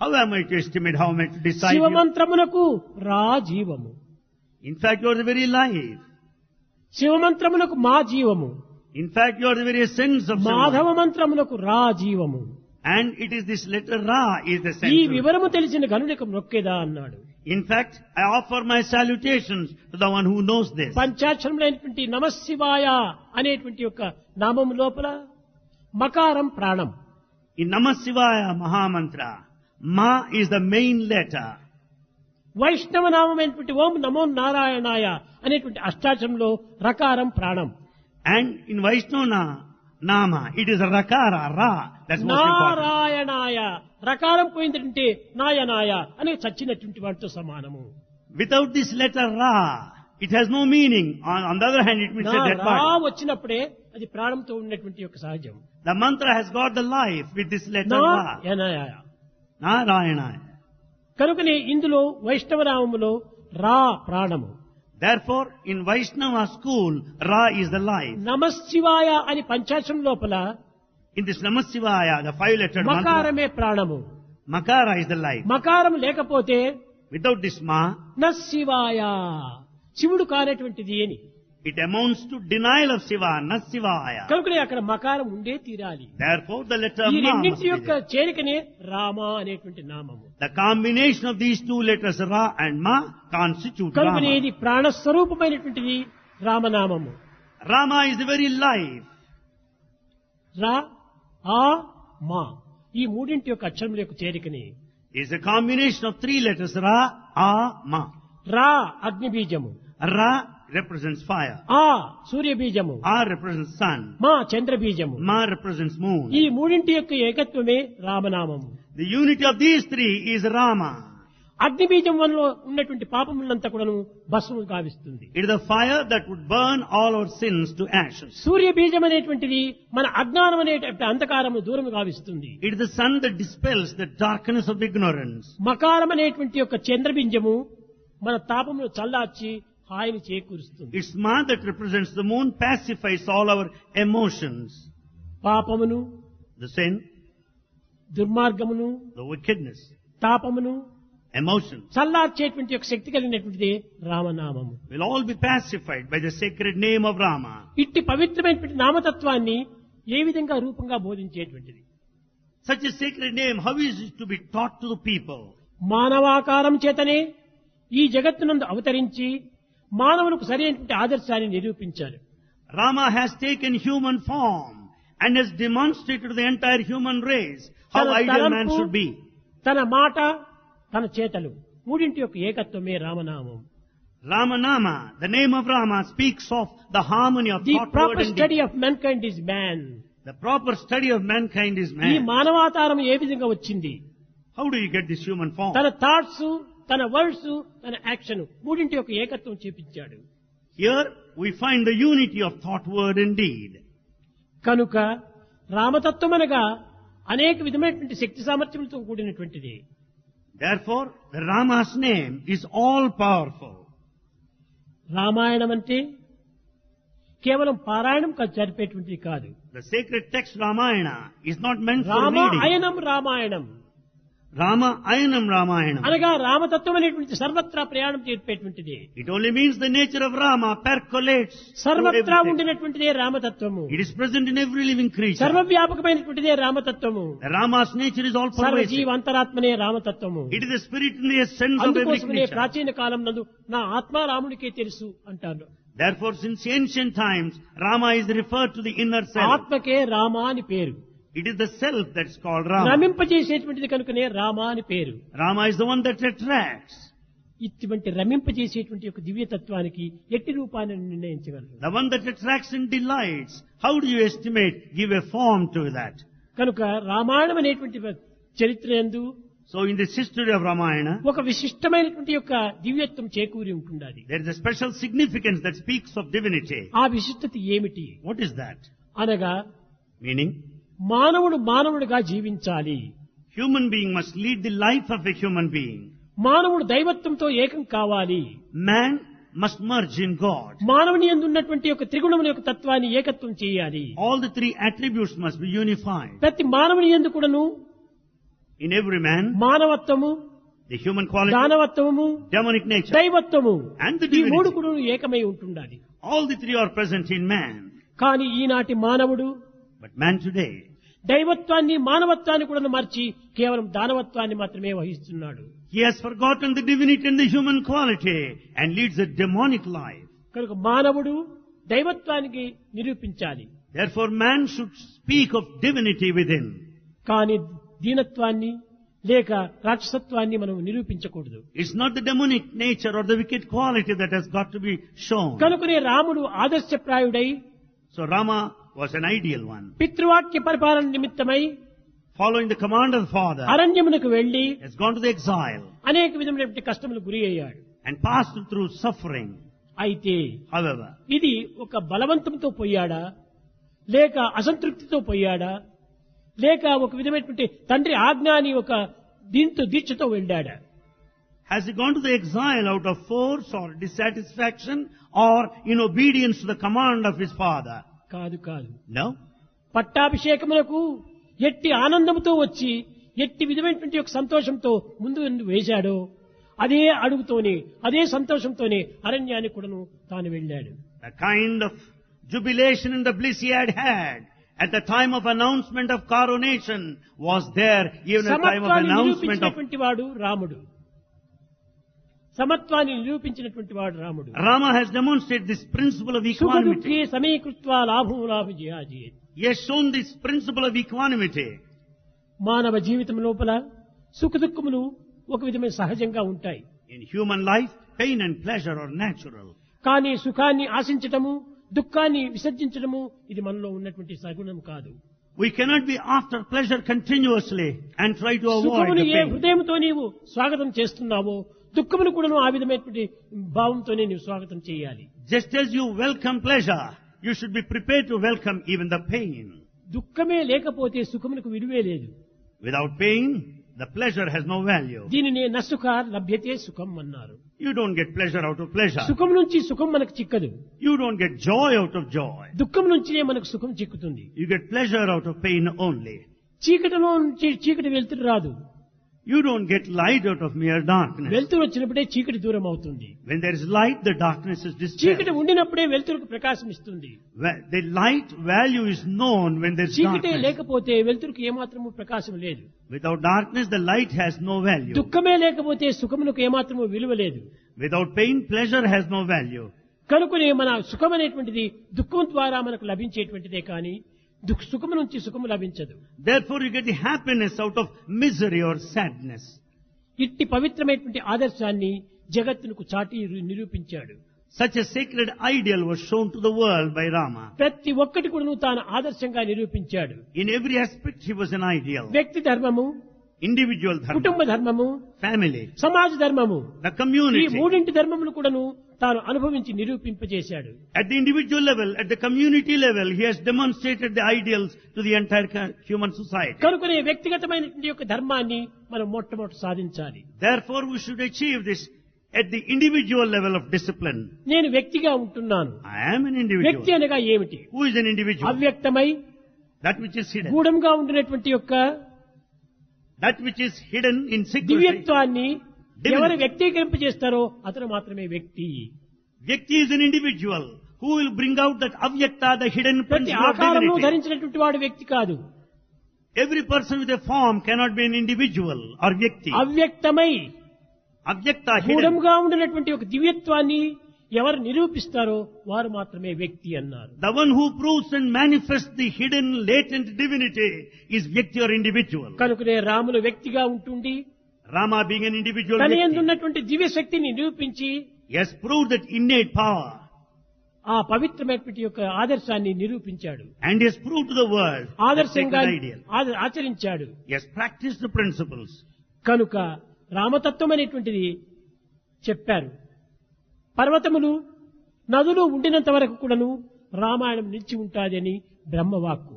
Speaker 2: How am I to estimate? How am I to decide? You?
Speaker 1: శివమంత్రమునకు రా జీవము.
Speaker 2: In fact, you are the very life.
Speaker 1: శివమంత్రమునకు మా జీవము,
Speaker 2: In fact, you are the very essence of
Speaker 1: Madhava
Speaker 2: Shiva.
Speaker 1: మంత్రమునకు రా జీవము.
Speaker 2: And it is this letter Ra is the
Speaker 1: ఈ
Speaker 2: central.
Speaker 1: వివరము తెలిసిన గనునికి మొక్కేదా అన్నాడు.
Speaker 2: In fact, I offer my salutations to the one who knows this.
Speaker 1: పంచాక్షరములైనటువంటి నమశివాయ అనేటువంటి యొక్క నామము లోపల మకారం ప్రాణం,
Speaker 2: In Namah Shivaya Mahamantra, Ma is the main letter.
Speaker 1: వైష్ణవ నామమైనటువంటి ఓం నమో నారాయణాయ అనేటువంటి అష్టాక్షరంలో రకారం ప్రాణం,
Speaker 2: And in Vaishnava Nama, it is a Rakara, Ra. That's most important.
Speaker 1: నారాయణాయ రకారం పోయిందంటే నాయనాయ అనే చచ్చినటువంటి వాటితో సమానము.
Speaker 2: Without this letter Ra, it has no meaning. On the other hand, it means a dead
Speaker 1: రా
Speaker 2: body.
Speaker 1: వచ్చినప్పుడే అది ప్రాణంతో ఉన్నటువంటి యొక్క సహజం.
Speaker 2: The mantra has got the life with this letter Ra.
Speaker 1: నాయనాయ
Speaker 2: Narayana.
Speaker 1: కనుకనే ఇందులో వైష్ణవ నామములో రా ప్రాణము,
Speaker 2: Therefore, in Vaishnava school, Ra is the life.
Speaker 1: నమశివాయ అని పంచాక్షరం లోపల
Speaker 2: In this Namah Shivaya, the 5-lettered mantra,
Speaker 1: మకారమే ప్రాణము.
Speaker 2: Makara is the life.
Speaker 1: మకారం లేకపోతే
Speaker 2: Without this Ma,
Speaker 1: నశివాయ శివుడు కానటువంటిది అని.
Speaker 2: it amounts to denial of Shiva, Nasivaya.
Speaker 1: కనుకనే అక్కడ మకారం ఉండే తీరాలి.
Speaker 2: Therefore, the letter
Speaker 1: ఈ
Speaker 2: Ma must
Speaker 1: రెండింటి
Speaker 2: be
Speaker 1: యొక్క
Speaker 2: there.
Speaker 1: చేరికనే రామ అనేటువంటి నామము.
Speaker 2: The combination of these two letters Ra and Ma constitute
Speaker 1: కనుకనే
Speaker 2: Rama.
Speaker 1: ఇది ప్రాణస్వరూపమైనటువంటిది రామనామము.
Speaker 2: Rama is the very life.
Speaker 1: రా ఆ మా ఈ మూడింటి యొక్క అక్షరముల యొక్క చేరికని.
Speaker 2: Is a combination of 3 letters Ra, A, Ma.
Speaker 1: రా అగ్ని బీజము,
Speaker 2: Ra represents fire.
Speaker 1: ఆ సూర్య బీజము,
Speaker 2: A represents sun.
Speaker 1: మా చంద్ర బీజము.
Speaker 2: Ma represents moon.
Speaker 1: ఈ మూడింటి యొక్క ఏకత్వమే రామనామము.
Speaker 2: The unity of these 3 is Rama.
Speaker 1: అగ్ని బీజం వల్ల ఉన్నటువంటి పాపములంతా కూడాను భస్మము గావిస్తుంది.
Speaker 2: It is the fire that would burn all our sins to ashes.
Speaker 1: సూర్య బీజం అనేటువంటిది మన అజ్ఞానం అనేటువంటి అంధకారము దూరం గావిస్తుంది.
Speaker 2: It is the sun that dispels the darkness of ignorance.
Speaker 1: మకారం అనేటువంటి యొక్క చంద్రబింజము మన తాపమును చల్లార్చి హాయిని చేకూరుస్తుంది.
Speaker 2: It's Ma that represents the moon, pacifies all our emotions.
Speaker 1: పాపమును,
Speaker 2: The sin,
Speaker 1: దుర్మార్గమును,
Speaker 2: the wickedness,
Speaker 1: తాపమును
Speaker 2: emotions
Speaker 1: చల్లార్చేటువంటి యొక్క శక్తి కలిగినటువంటిది రామనామము.
Speaker 2: will all be pacified by the sacred name of Rama.
Speaker 1: ఇట్టి పవిత్రమైనటువంటి నామతత్వాన్ని ఏ విధంగా రూపంగా బోధించేటువంటిది?
Speaker 2: Such a sacred name, how is it to be taught to the people?
Speaker 1: మానవాకారం చేతనే ఈ జగత్తునందు అవతరించి మానవులకు సరైనటువంటి ఆదర్శాన్ని నిరూపించారు.
Speaker 2: Rama has taken human form and has demonstrated to the entire human race how
Speaker 1: తన
Speaker 2: ideal man
Speaker 1: తలంపు,
Speaker 2: should be.
Speaker 1: తన మాట, తన చేతలు మూడింటి యొక్క ఏకత్వమే రామనామం.
Speaker 2: Ramanama, the name of Rama, speaks of the harmony of
Speaker 1: the
Speaker 2: thought, word
Speaker 1: proper
Speaker 2: and
Speaker 1: study
Speaker 2: deed.
Speaker 1: Of mankind is man.
Speaker 2: The proper study of mankind is
Speaker 1: ఈ
Speaker 2: man.
Speaker 1: మానవాతారం ఏ విధంగా వచ్చింది?
Speaker 2: How do you get this human form?
Speaker 1: తన thoughts, తన words, తన action మూడింటి యొక్క ఏకత్వం చూపించాడు.
Speaker 2: Here we find the unity of thought, word and deed.
Speaker 1: కనుక రామతత్వం అనగా అనేక విధమైనటువంటి శక్తి సామర్థ్యములతో కూడినటువంటిది.
Speaker 2: Therefore, the Rama's name is all powerful.
Speaker 1: Ramayanam అంటే కేవలం పారాయణం జరిపేటువంటిది కాదు.
Speaker 2: The sacred text Ramayana is not meant for reading.
Speaker 1: Ramayanam Ramayanam
Speaker 2: Rama Ayanam Ramayana.
Speaker 1: అనగా రామతత్వం అనేటువంటి సర్వత్రా ప్రయాణం చేపేటువంటిది.
Speaker 2: It only means the nature of Rama percolates through
Speaker 1: సర్వత్రా
Speaker 2: everything.
Speaker 1: ఉండినటువంటిదే రామతత్వము.
Speaker 2: It is present in every living creature.
Speaker 1: సర్వవ్యాపకమైనటువంటిదే రామతత్వము.
Speaker 2: The Rama's nature is all pervasive.
Speaker 1: సర్వజీవ అంతరాత్మనే రామతత్వము.
Speaker 2: It is the spirit in the essence of every
Speaker 1: అందుకోసమే
Speaker 2: creature.
Speaker 1: ప్రాచీన కాలం నందు నా ఆత్మ రామునికే తెలుసు అంటారు.
Speaker 2: Therefore, since ancient times, Rama is referred to the inner self.
Speaker 1: ఆత్మకే Rama అని పేరు.
Speaker 2: It is the self that's called Rama.
Speaker 1: రమింపజేసేటువంటిది కనుకనే రామ అని పేరు.
Speaker 2: Rama is the one that attracts.
Speaker 1: ఇటువంటి రమింపజేసేటువంటి ఒక దివ్యతత్వానికి ఎట్టి రూపాన్ని నిర్ణయించగలరు?
Speaker 2: The one that attracts and delights. How do you estimate, give a form to that?
Speaker 1: కనుక రామాయణం అనేటువంటి చరిత్ర యందు
Speaker 2: So in this history of Ramayana,
Speaker 1: ఒక విశిష్టమైనటువంటి యొక్క దివ్యత్వం చేకూరి ఉంటుండాలి.
Speaker 2: there is a special significance that speaks of divinity.
Speaker 1: ఆ విశిష్టత ఏమిటి
Speaker 2: What is that?
Speaker 1: అనగా
Speaker 2: Meaning,
Speaker 1: మానవుడు మానవుడిగా జీవించాలి.
Speaker 2: human being must lead the life of a human being.
Speaker 1: మానవుడు దైవత్వంతో ఏకం కావాలి.
Speaker 2: Man must merge in God.
Speaker 1: మానవుని యందు ఉన్నటువంటి యొక్క త్రిగుణముల యొక్క తత్వాన్ని ఏకత్వం చేయాలి.
Speaker 2: All the 3 attributes must be unified.
Speaker 1: ప్రతి మానవుని యందు కూడాను
Speaker 2: In every man,
Speaker 1: మానవత్వము,
Speaker 2: the human quality,
Speaker 1: దానవత్వము,
Speaker 2: demonic nature,
Speaker 1: దైవత్వము
Speaker 2: and the
Speaker 1: ఈ మూడు
Speaker 2: divinity.
Speaker 1: కూడా ఏకమై ఉంటుండాలి.
Speaker 2: All the three are present in man.
Speaker 1: కానీ ఈనాటి మానవుడు
Speaker 2: But man today,
Speaker 1: దైవత్వాన్ని మానవత్వాన్ని కూడా మార్చి కేవలం దానవత్వాన్ని మాత్రమే వహిస్తున్నాడు.
Speaker 2: he has forgotten the divinity and the human quality and leads a demonic life.
Speaker 1: కనుక మానవుడు దైవత్వానికి నిరూపించాలి.
Speaker 2: Therefore man should speak of divinity within.
Speaker 1: కానీ దీనత్వాన్ని లేక రాక్షసత్వాన్ని మనం నిరూపించకూడదు.
Speaker 2: It's not the demonic nature or the wicked quality that has got to be shown.
Speaker 1: కనుకనే రాముడు ఆదర్శప్రాయుడై
Speaker 2: So Rama was an ideal one.
Speaker 1: పితృవాక్య పరిపాలన నిమిత్తమై
Speaker 2: Following the command of the father,
Speaker 1: అరణ్యమునకు వెళ్లి
Speaker 2: has gone to the exile
Speaker 1: అనేక విధమైనటువంటి కష్టములు గురి అయ్యాడు.
Speaker 2: and passed through suffering.
Speaker 1: అయితే
Speaker 2: However,
Speaker 1: ఇది ఒక బలవంతంతో పోయాడా లేక అసంతృప్తితో పోయాడా లేక ఒక విధమైనటువంటి తండ్రి ఆజ్ఞాని ఒక దీక్షతో వెళ్ళాడా?
Speaker 2: has he gone to the exile out of force or dissatisfaction or in obedience to the command of his father?
Speaker 1: కాదు కాదు.
Speaker 2: No.
Speaker 1: పట్టాభిషేకములకు ఎట్టి ఆనందంతో వచ్చి ఎట్టి విధమైనటువంటి ఒక సంతోషంతో ముందు వేశాడో అదే అడుగుతోనే అదే సంతోషంతోనే అరణ్యానికి కూడాను తాను వెళ్ళాడు.
Speaker 2: The kind of jubilation and the bliss he had at the time of announcement of coronation was there even at the time of
Speaker 1: సమత్వాన్ని
Speaker 2: announcement of...
Speaker 1: నిరూపించినటువంటి వాడు రాముడు. సమత్వాన్ని నిరూపించినటువంటి వాడు రాముడు.
Speaker 2: Rama has demonstrated this principle of equanimity.
Speaker 1: సుఖదుఃఖే సమీకృత్వా లాభం లాభజయాజేత్.
Speaker 2: He has shown this principle of equanimity.
Speaker 1: మానవ జీవితం లోపల సుఖదుఖములు ఒక విధమైన సహజంగా ఉంటాయి.
Speaker 2: In human life, pain and pleasure are natural.
Speaker 1: కానీ సుఖాన్ని ఆశించటము దుఃఖాన్ని విసర్జించడము ఇది మనలో ఉన్నటువంటి సగుణం కాదు.
Speaker 2: We cannot be after pleasure continuously and try to avoid
Speaker 1: సుఖమును
Speaker 2: the
Speaker 1: ఏ
Speaker 2: pain.
Speaker 1: హృదయంతో నీవు స్వాగతం చేస్తున్నావో దుఃఖమును కూడా ఆ విధమైనటువంటి భావంతోనే నీవు స్వాగతం చేయాలి.
Speaker 2: Just as you welcome pleasure, you should be prepared to welcome even the pain.
Speaker 1: దుఃఖమే లేకపోతే సుఖమునకు విలువే లేదు.
Speaker 2: Without pain, the pleasure has no value.
Speaker 1: దీనినే నసుఖ లభ్యతే సుఖం అన్నారు.
Speaker 2: You don't get pleasure out of pleasure.
Speaker 1: సుఖం నుంచి సుఖం మనకు చిక్కదు.
Speaker 2: You don't get joy out of joy.
Speaker 1: దుఃఖం నుంచినే మనకు సుఖం చిక్కుతుంది.
Speaker 2: You get pleasure out of pain only.
Speaker 1: చీకటిలో నుంచి చీకటి వెలుతురు రాదు.
Speaker 2: You don't get light out of mere darkness.
Speaker 1: వెలుతురు వచ్చినప్పుడే చీకటి దూరం అవుతుంది.
Speaker 2: When there is light, the darkness is dispelled.
Speaker 1: చీకటి ఉండినప్పుడే వెలుతురుకు ప్రకాశం ఇస్తుంది.
Speaker 2: The light value is known when there is
Speaker 1: చీకటే
Speaker 2: darkness.
Speaker 1: లేకపోతే వెలుతురుకు ఏమాత్రము ప్రకాశం లేదు.
Speaker 2: Without darkness, the light has no value.
Speaker 1: దుఃఖమే లేకపోతే సుఖమునకు ఏమాత్రము విలువ లేదు.
Speaker 2: Without pain, pleasure has no value.
Speaker 1: కనుకనే మన సుఖం అనేటువంటిది దుఃఖం ద్వారా మనకు లభించేటువంటిదే కానీ సుఖము నుంచి సుఖము లభించదు.
Speaker 2: Therefore, you get the happiness out of misery or sadness.
Speaker 1: ఇట్టి పవిత్రమైనటువంటి ఆదర్శాన్ని జగత్తునకు చాటి నిరూపించాడు.
Speaker 2: Such a sacred ideal was shown to the world by Rama.
Speaker 1: ప్రతి ఒక్కటి కూడా తాను ఆదర్శంగా నిరూపించాడు.
Speaker 2: In every aspect, he was an ideal.
Speaker 1: వ్యక్తి ధర్మము,
Speaker 2: Individual dharma,
Speaker 1: కుటుంబ ధర్మము,
Speaker 2: family,
Speaker 1: సమాజ ధర్మము,
Speaker 2: the
Speaker 1: ఈ
Speaker 2: community.
Speaker 1: మూడింటి ధర్మములు కూడాను తాను అనుభవించి నిరూపింపజేశాడు.
Speaker 2: At the individual level, at the community level, he has demonstrated the ideals to the entire human society.
Speaker 1: కనుకనే వ్యక్తిగతమైనటువంటి యొక్క ధర్మాన్ని మనం మొట్టమొదటి సాధించాలి.
Speaker 2: Therefore, we should achieve this at the individual level of discipline.
Speaker 1: నేను వ్యక్తిగా ఉంటున్నాను.
Speaker 2: I am an
Speaker 1: వ్యక్తి
Speaker 2: individual.
Speaker 1: అనగా ఏమిటి?
Speaker 2: Who is an individual?
Speaker 1: అవ్యక్తమై
Speaker 2: That which is hidden.
Speaker 1: గూఢంగా ఉండినటువంటి యొక్క
Speaker 2: That which is hidden in secrecy.
Speaker 1: దివ్యత్వాన్ని ఎవరు వ్యక్తీకరింపజేస్తారో అతను మాత్రమే వ్యక్తి.
Speaker 2: Vyakti is an individual who will bring out that avyakta, the hidden
Speaker 1: ప్రతి
Speaker 2: principle of
Speaker 1: ఆకారంలో
Speaker 2: divinity.
Speaker 1: ధరించినటువంటి వాడు వ్యక్తి కాదు.
Speaker 2: Every person with a form cannot be an individual or vyakti.
Speaker 1: అవ్యక్తమై
Speaker 2: Avyakta, hidden.
Speaker 1: గూఢంగా ఉండినటువంటి ఒక దివ్యత్వాన్ని ఎవరు నిరూపిస్తారో వారు మాత్రమే వ్యక్తి అన్నారు.
Speaker 2: The one who proves and manifests the hidden latent divinity is vyakti or individual.
Speaker 1: కనుకనే రాములు వ్యక్తిగా ఉంటుండి
Speaker 2: Rama being an individual
Speaker 1: తన
Speaker 2: vyakti,
Speaker 1: యందున్నటువంటి దివ్య శక్తిని నిరూపించి
Speaker 2: he has proved that innate power
Speaker 1: ఆ పవిత్రమైనటువంటి యొక్క ఆదర్శాన్ని నిరూపించాడు.
Speaker 2: and he has proved to the world the
Speaker 1: ఆదర్శంగా
Speaker 2: sacred ideal.
Speaker 1: ఆచరించాడు.
Speaker 2: He has practiced the principles.
Speaker 1: కనుక రామతత్వం అనేటువంటిది చెప్పారు. పర్వతములు నదులు ఉండినంత వరకు కూడాను రామాయణం నిలిచి ఉంటాదని బ్రహ్మవాక్కు.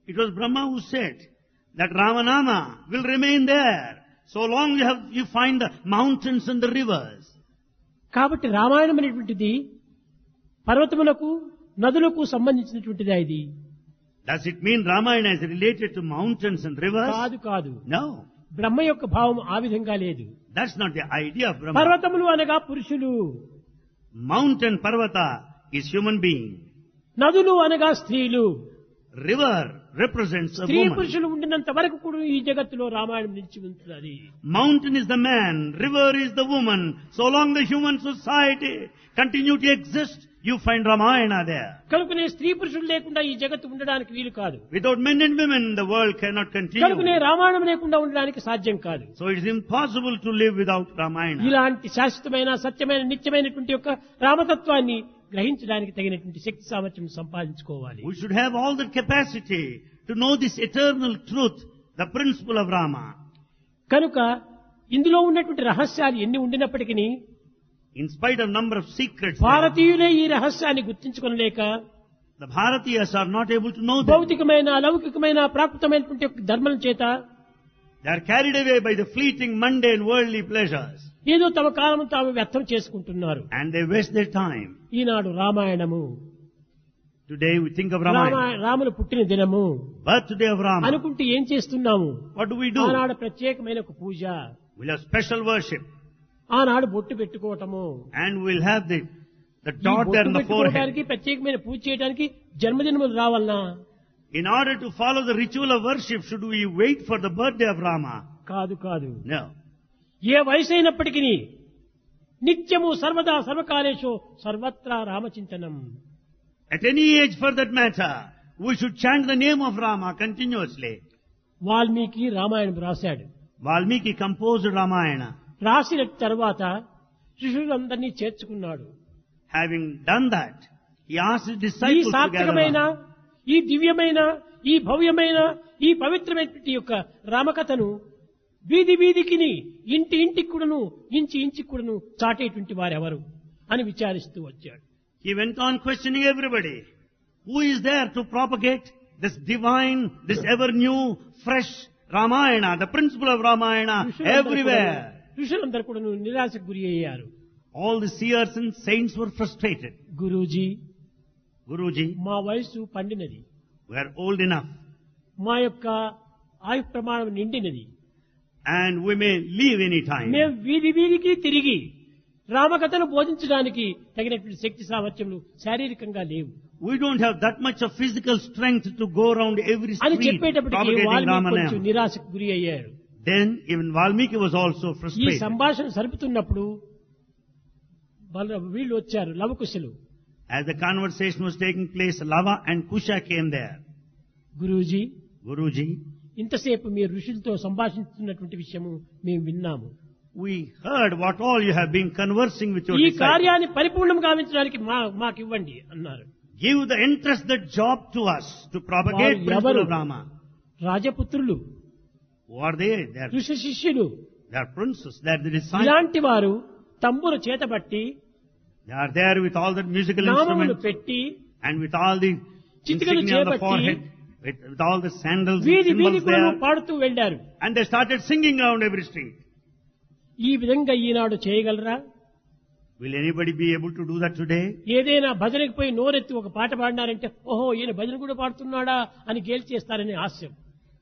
Speaker 2: It was Brahma who said that Ramanama will remain there so long you find the mountains and the rivers.
Speaker 1: కాబట్టి రామాయణం అనేటువంటిది పర్వతములకు నదులకు సంబంధించినటువంటిది. ఇది
Speaker 2: Does it mean Ramayana is related to mountains and rivers?
Speaker 1: కాదు కాదు.
Speaker 2: No,
Speaker 1: బ్రహ్మ యొక్క భావం ఆ విధంగా లేదు.
Speaker 2: that's not the idea of Brahma.
Speaker 1: పర్వతములు అనగా పురుషులు,
Speaker 2: Mountain Parvata is human being.
Speaker 1: నదులు అనగా స్త్రీలు.
Speaker 2: River represents a
Speaker 1: స్త్రీ
Speaker 2: woman.
Speaker 1: పురుషులు ఉండినంత వరకు కూడా ఈ జగత్తులో రామాయణం నిలిచి ఉంటుంది.
Speaker 2: Mountain is the man, river is the woman. So long the human society continue to exist, you find Ramayana there.
Speaker 1: కనుకనే స్త్రీ పురుషులు లేకుండా ఈ జగత్తు ఉండడానికి వీలు కాదు.
Speaker 2: Without men and women, the world cannot
Speaker 1: కనుకనే
Speaker 2: continue.
Speaker 1: రామాయణం లేకుండా ఉండడానికి సాధ్యం కాదు.
Speaker 2: So it is impossible to live without Ramayana.
Speaker 1: ఇలాంటి శాశ్వతమైన సత్యమైన నిత్యమైనటువంటి యొక్క రామతత్వాన్ని గ్రహించడానికి తగినటువంటి శక్తి సామర్థ్యం సంపాదించుకోవాలి.
Speaker 2: We should have all the capacity to know this eternal truth, the principle of Rama.
Speaker 1: కనుక ఇందులో ఉన్నటువంటి రహస్యాలు ఎన్ని ఉండినప్పటికీ
Speaker 2: In spite of number of secrets, there,
Speaker 1: భారతీయులే ఈ రహస్యాన్ని గుర్తించుకొనలేక
Speaker 2: the Bharatiyas are not able to know them.
Speaker 1: భౌతికమైన లౌకికమైన ప్రాకృతమైనటువంటి యొక్క ధర్మం చేత
Speaker 2: They are carried away by the fleeting, mundane, worldly pleasures.
Speaker 1: ఏదో తమ కాలం తాము వ్యర్థం చేసుకుంటున్నారు.
Speaker 2: And they waste their time.
Speaker 1: Eenadu Ramayanamu,
Speaker 2: Today we think of Ramayana.
Speaker 1: Ramulu పుట్టిన దినము
Speaker 2: Birthday of Rama.
Speaker 1: అనుకుంటే ఏం చేస్తున్నాము?
Speaker 2: What do we do?
Speaker 1: ఆనాడు ప్రత్యేకమైన ఒక పూజ,
Speaker 2: We'll have special worship.
Speaker 1: ఆనాడు బొట్టు పెట్టుకోవటము,
Speaker 2: And we'll have the
Speaker 1: ఈ
Speaker 2: dot there
Speaker 1: బొట్టు
Speaker 2: on the forehead.
Speaker 1: పెట్టుకోవడానికి ప్రత్యేకమైన పూజ చేయడానికి జన్మదినములు రావాలనా?
Speaker 2: In order to follow the ritual of worship, should we wait for the birthday of Rama?
Speaker 1: కాదు కాదు.
Speaker 2: No.
Speaker 1: ఏ వయసు అయినప్పటికీ నిత్యము సర్వదా సర్వకాలేషు సర్వత్రా రామచింతనం.
Speaker 2: At any age for that matter, we should chant the name of Rama continuously.
Speaker 1: Valmiki Ramayanam రాశాడు.
Speaker 2: Valmiki composed Ramayana.
Speaker 1: రాసిన తర్వాత శిష్యులందరినీ చేర్చుకున్నాడు.
Speaker 2: Having done that, he asked his
Speaker 1: ఈ
Speaker 2: disciples to gather
Speaker 1: సాత్వికమైన,
Speaker 2: around.
Speaker 1: ఈ దివ్యమైన, ఈ భవ్యమైన, ఈ పవిత్రమైనటువంటి యొక్క రామకథను వీధి వీధికిని, ఇంటి ఇంటికి కూడాను, ఇంచి ఇంటికి కూడాను చాటేటువంటి వారెవరు అని విచారిస్తూ వచ్చాడు.
Speaker 2: He went on questioning everybody. Who is there to propagate this divine, this ever new, fresh Ramayana, the principle of Ramayana everywhere?
Speaker 1: ఋషులందరూ కూడాను నిరాశకు గురి అయ్యారు.
Speaker 2: All the seers and saints were frustrated.
Speaker 1: Guruji,
Speaker 2: Guruji,
Speaker 1: మా వయసు పండినది,
Speaker 2: we are old enough
Speaker 1: మా యొక్క ఆయు ప్రమాణం నిండినది,
Speaker 2: and we may leave any time.
Speaker 1: మేము వీధి వీధికి తిరిగి రామకథను బోధించడానికి తగినటువంటి శక్తి సామర్థ్యములు శారీరకంగా లేవు
Speaker 2: We don't have that much of physical strength to go around every
Speaker 1: అని
Speaker 2: street
Speaker 1: చెప్పేటప్పటికి
Speaker 2: propagating
Speaker 1: వాల్మీకి కొంచెం
Speaker 2: Ramanam.
Speaker 1: నిరాశకు గురి అయ్యారు.
Speaker 2: Then even Valmiki was also
Speaker 1: ఈ
Speaker 2: frustrated.
Speaker 1: సంభాషణ సరుపుతున్నప్పుడు వీళ్ళు వచ్చారు, లవకుశులు.
Speaker 2: As the conversation was taking place, Lava and Kusha came there.
Speaker 1: Guruji,
Speaker 2: Guruji,
Speaker 1: ఇంతసేపు మీరు ఋషులతో సంభాషిస్తున్నటువంటి విషయము మేము విన్నాము.
Speaker 2: we heard what all you have been conversing with your
Speaker 1: ఈ
Speaker 2: disciples.
Speaker 1: కార్యాన్ని పరిపూర్ణం గావించడానికి మాకు ఇవ్వండి అన్నారు.
Speaker 2: Give the entrusted job to us to propagate
Speaker 1: వారు
Speaker 2: principle
Speaker 1: ఎవరు?
Speaker 2: of Rama.
Speaker 1: రాజపుత్రులు,
Speaker 2: Who are they?
Speaker 1: ఋషి శిష్యులు.
Speaker 2: They are princes. They are the disciples.
Speaker 1: ఇలాంటి వారు తంబుర చేతబట్టి
Speaker 2: They are there with all the musical
Speaker 1: నామములు
Speaker 2: instruments
Speaker 1: పెట్టి
Speaker 2: and with all the
Speaker 1: చిటికలు
Speaker 2: insignia on the
Speaker 1: చేపట్టి
Speaker 2: forehead, with all the sandals and
Speaker 1: వీధి వీధి
Speaker 2: symbols
Speaker 1: కూడా
Speaker 2: there.
Speaker 1: పాడుతూ వెళ్లారు.
Speaker 2: And they started singing around every street.
Speaker 1: ఈ విధంగా ఈనాడు చేయగలరా?
Speaker 2: Will anybody be able to do that today?
Speaker 1: ఏదైనా భజనకి పోయి నోరెత్తి ఒక పాట పాడినారంటే ఓహో ఈయన భజన కూడా పాడుతున్నాడా అని గేలి చేస్తారని హాస్యం.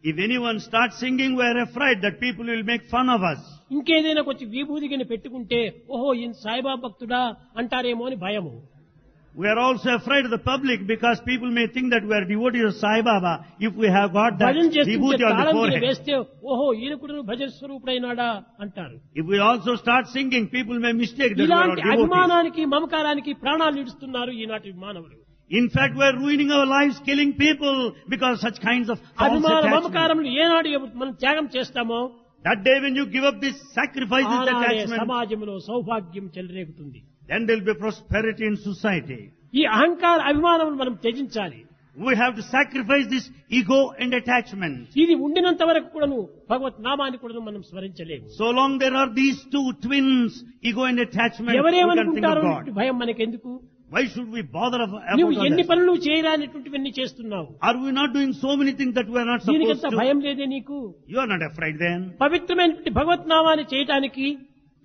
Speaker 2: If anyone starts singing, we are afraid that people will make fun of us.
Speaker 1: ఇంకేదైనా కొంచెం విభూతిని పెట్టుకుంటే ఓహో ఈయన సాయిబాబా భక్తుడా అంటారేమో అని భయము.
Speaker 2: We are also afraid of the public because people may think that we are devotees of Sai Baba if we have got that
Speaker 1: భజన చేస్తుంటే
Speaker 2: vibhuti on the
Speaker 1: తాళం
Speaker 2: forehead.
Speaker 1: వేస్తే ఓహో ఈయన కూడా భజన స్వరూపుడైనాడా అంటారు.
Speaker 2: If we also start singing, people may mistake that we are
Speaker 1: ఇలాంటి
Speaker 2: devotees.
Speaker 1: అభిమానానికి మమకారానికి ప్రాణాలు ఇడుస్తున్నారు ఈనాటి మానవులు.
Speaker 2: In fact, we are ruining our lives, killing people because such kinds of false
Speaker 1: అభిమాన
Speaker 2: attachment.
Speaker 1: మమకారములు ఏనాడు మనం త్యాగం చేస్తామో
Speaker 2: That day when you give up this sacrifice, this
Speaker 1: ఆనాడే
Speaker 2: attachment,
Speaker 1: సమాజంలో సౌభాగ్యం చెలరేగుతుంది.
Speaker 2: then there will be prosperity in society.
Speaker 1: ఈ అహంకార అభిమానములు మనం త్యజించాలి.
Speaker 2: We have to sacrifice this ego and attachment.
Speaker 1: ఇది ఉండినంత వరకు కూడాను భగవత్ నామాన్ని కూడా మనం స్మరించలేము.
Speaker 2: So long there are these two twins, ego and attachment, we can think
Speaker 1: ఎవరేమనుకుంటారో
Speaker 2: of
Speaker 1: అన్నటువంటి
Speaker 2: God.
Speaker 1: భయం మనకెందుకు?
Speaker 2: Why should we bother
Speaker 1: నువ్వు
Speaker 2: about
Speaker 1: ఎన్ని
Speaker 2: others?
Speaker 1: పనులు చేయరానటువంటివన్నీ చేస్తున్నావు.
Speaker 2: Are we not doing so many things that we are not supposed
Speaker 1: దీనికంత
Speaker 2: to?
Speaker 1: భయం లేదే నీకు?
Speaker 2: You are not afraid then
Speaker 1: పవిత్రమైనటువంటి భగవత్ నామాన్ని చేయటానికి,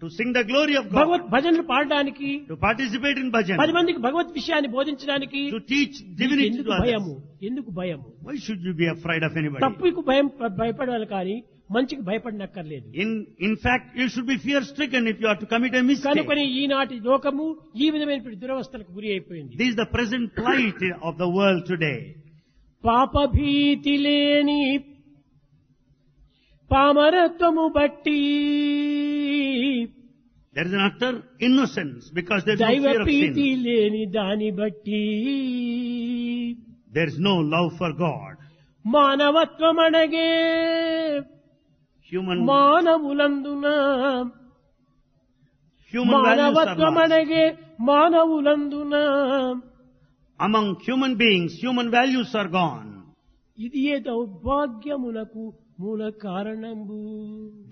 Speaker 2: to sing the glory of God,
Speaker 1: భగవత్ భజనలు పాడడానికి,
Speaker 2: to participate in bhajan,
Speaker 1: 10 మందికి భగవత్ విషయాన్ని బోధించడానికి
Speaker 2: to teach divinity
Speaker 1: ఎందుకు
Speaker 2: to others.
Speaker 1: భయము? ఎందుకు భయము?
Speaker 2: Why should you be afraid of anybody?
Speaker 1: తప్పుకు భయపడాలి కానీ మంచికి భయపడనక్కర్లేదు.
Speaker 2: In fact, you should be fear-stricken if you are to commit a mistake.
Speaker 1: కనుకొని ఈనాటి లోకము ఈ విధమైన దురవస్థలకు గురి అయిపోయింది.
Speaker 2: This is the present plight of the world today.
Speaker 1: పాపభీతి లేని పామరత్వము బట్టి
Speaker 2: There is an utter innocence because there is no
Speaker 1: దైవ
Speaker 2: fear of
Speaker 1: Preethi
Speaker 2: sin.
Speaker 1: లేని దాని బట్టి
Speaker 2: There is no love for God.
Speaker 1: మానవత్వం అనగే
Speaker 2: Human
Speaker 1: మానవులందున
Speaker 2: values are
Speaker 1: మానవత్వం
Speaker 2: lost.
Speaker 1: అనగే మానవులందున
Speaker 2: Among human beings, human values are gone.
Speaker 1: ఇది ఏ దౌర్భాగ్యమునకు మూల కారణంబు.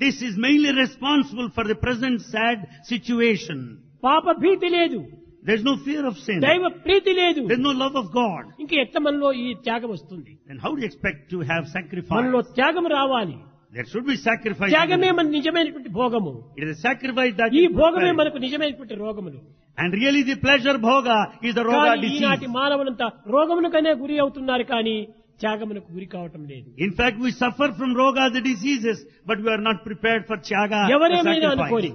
Speaker 2: This is mainly responsible for the present sad situation.
Speaker 1: పాప భీతి లేదు,
Speaker 2: There is no fear of sin.
Speaker 1: దైవ ప్రీతి లేదు,
Speaker 2: There is no love of God.
Speaker 1: ఇంక ఎట్ట మనలో ఈ త్యాగం వస్తుంది?
Speaker 2: Then how do you expect to have
Speaker 1: మనలో
Speaker 2: sacrifice?
Speaker 1: త్యాగం రావాలి.
Speaker 2: There should be sacrifice.
Speaker 1: త్యాగమే మన నిజమైనటువంటి భోగము.
Speaker 2: It is a sacrifice that
Speaker 1: ఈ
Speaker 2: is
Speaker 1: భోగమే
Speaker 2: prepared.
Speaker 1: మనకు నిజమైనటువంటి రోగములు.
Speaker 2: And really the pleasure bhoga is the roga
Speaker 1: కానీ ఈనాటి
Speaker 2: disease.
Speaker 1: మానవులంతా రోగమునకనే గురి అవుతున్నారు కానీ త్యాగమునకు గురి కావటం లేదు.
Speaker 2: In fact, we suffer from roga, the diseases, but we are not prepared for tyaga, the
Speaker 1: ఎవరేమైనా
Speaker 2: sacrifice.
Speaker 1: అనుకోని.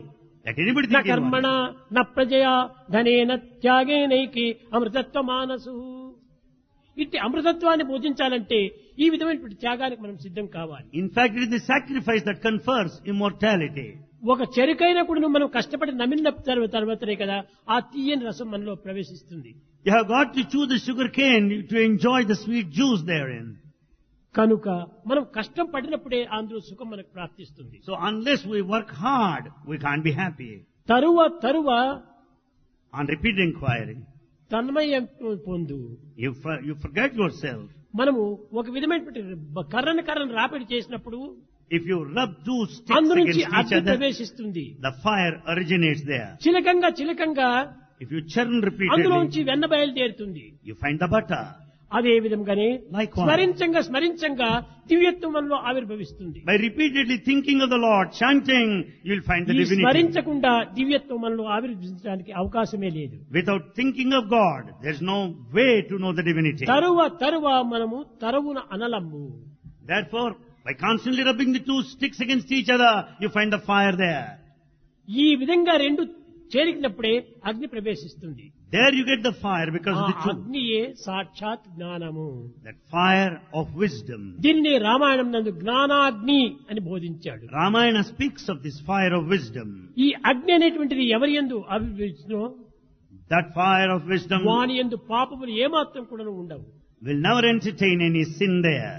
Speaker 2: Let anybody
Speaker 1: న
Speaker 2: think
Speaker 1: కర్మణ
Speaker 2: anyone.
Speaker 1: న ప్రజయా ధనేన త్యాగేనైకి అమృతత్వ మానసు. ఇట్టి అమృతత్వాన్ని బోధించాలంటే ఈ విధమైనటువంటి త్యాగానికి మనం సిద్ధం కావాలి.
Speaker 2: In fact, it is the sacrifice that confers immortality.
Speaker 1: ఒక చెరుకైన కూడా మనం కష్టపడి నమిలిన తర్వాతనే కదా ఆ తీయని రసం మనలో ప్రవేశిస్తుంది.
Speaker 2: You have got to chew the sugar cane to enjoy the sweet juice therein.
Speaker 1: కనుక మనం కష్టం పడినప్పుడే అందులో సుఖం మనకు ప్రాప్తిస్తుంది.
Speaker 2: So unless we work hard, we can't be happy.
Speaker 1: తరువ
Speaker 2: On repeat inquiry,
Speaker 1: తన్మయం పొందు.
Speaker 2: you forget yourself.
Speaker 1: మనము ఒక విధమైనటువంటి కర్రను రాపిడి చేసినప్పుడు
Speaker 2: If you rub two sticks
Speaker 1: అందు
Speaker 2: against
Speaker 1: నుంచి
Speaker 2: each
Speaker 1: అగ్ని
Speaker 2: other,
Speaker 1: ప్రవేశిస్తుంది.
Speaker 2: the fire originates there.
Speaker 1: చిలకంగా
Speaker 2: If you churn
Speaker 1: అందులోంచి
Speaker 2: repeatedly,
Speaker 1: వెన్న బయలుదేరుతుంది.
Speaker 2: you find the butter.
Speaker 1: అదే విధంగానే
Speaker 2: Likewise.
Speaker 1: స్మరించంగా దివ్యత్వం మనలో ఆవిర్భవిస్తుంది.
Speaker 2: By repeatedly thinking of the Lord, chanting, you will find the
Speaker 1: ఈ
Speaker 2: divinity.
Speaker 1: స్మరించకుండా దివ్యత్వం మనలో ఆవిర్భవించడానికి అవకాశమే లేదు.
Speaker 2: Without thinking of God, there is no way to know the divinity.
Speaker 1: తరువ మనము తరువున అనలము.
Speaker 2: Therefore, by constantly rubbing the two sticks against each other, you find the fire there.
Speaker 1: ఈ విధంగా రెండు చేరికినప్పుడే అగ్ని ప్రవేశిస్తుంది.
Speaker 2: There you get the fire because
Speaker 1: ఆ
Speaker 2: of the two.
Speaker 1: అగ్నియే సాక్షాత్ జ్ఞానము.
Speaker 2: That fire of wisdom.
Speaker 1: దీనిని రామాయణం నందు జ్ఞానాగ్ని అని బోధించాడు.
Speaker 2: Ramayana speaks of this fire of wisdom.
Speaker 1: ఈ అగ్ని అనేటువంటిది ఎవరి యందు అభివృద్ధిలో
Speaker 2: That fire of wisdom
Speaker 1: వాని యందు పాపములు ఏమాత్రం కూడా ఉండవు.
Speaker 2: will never entertain any sin there.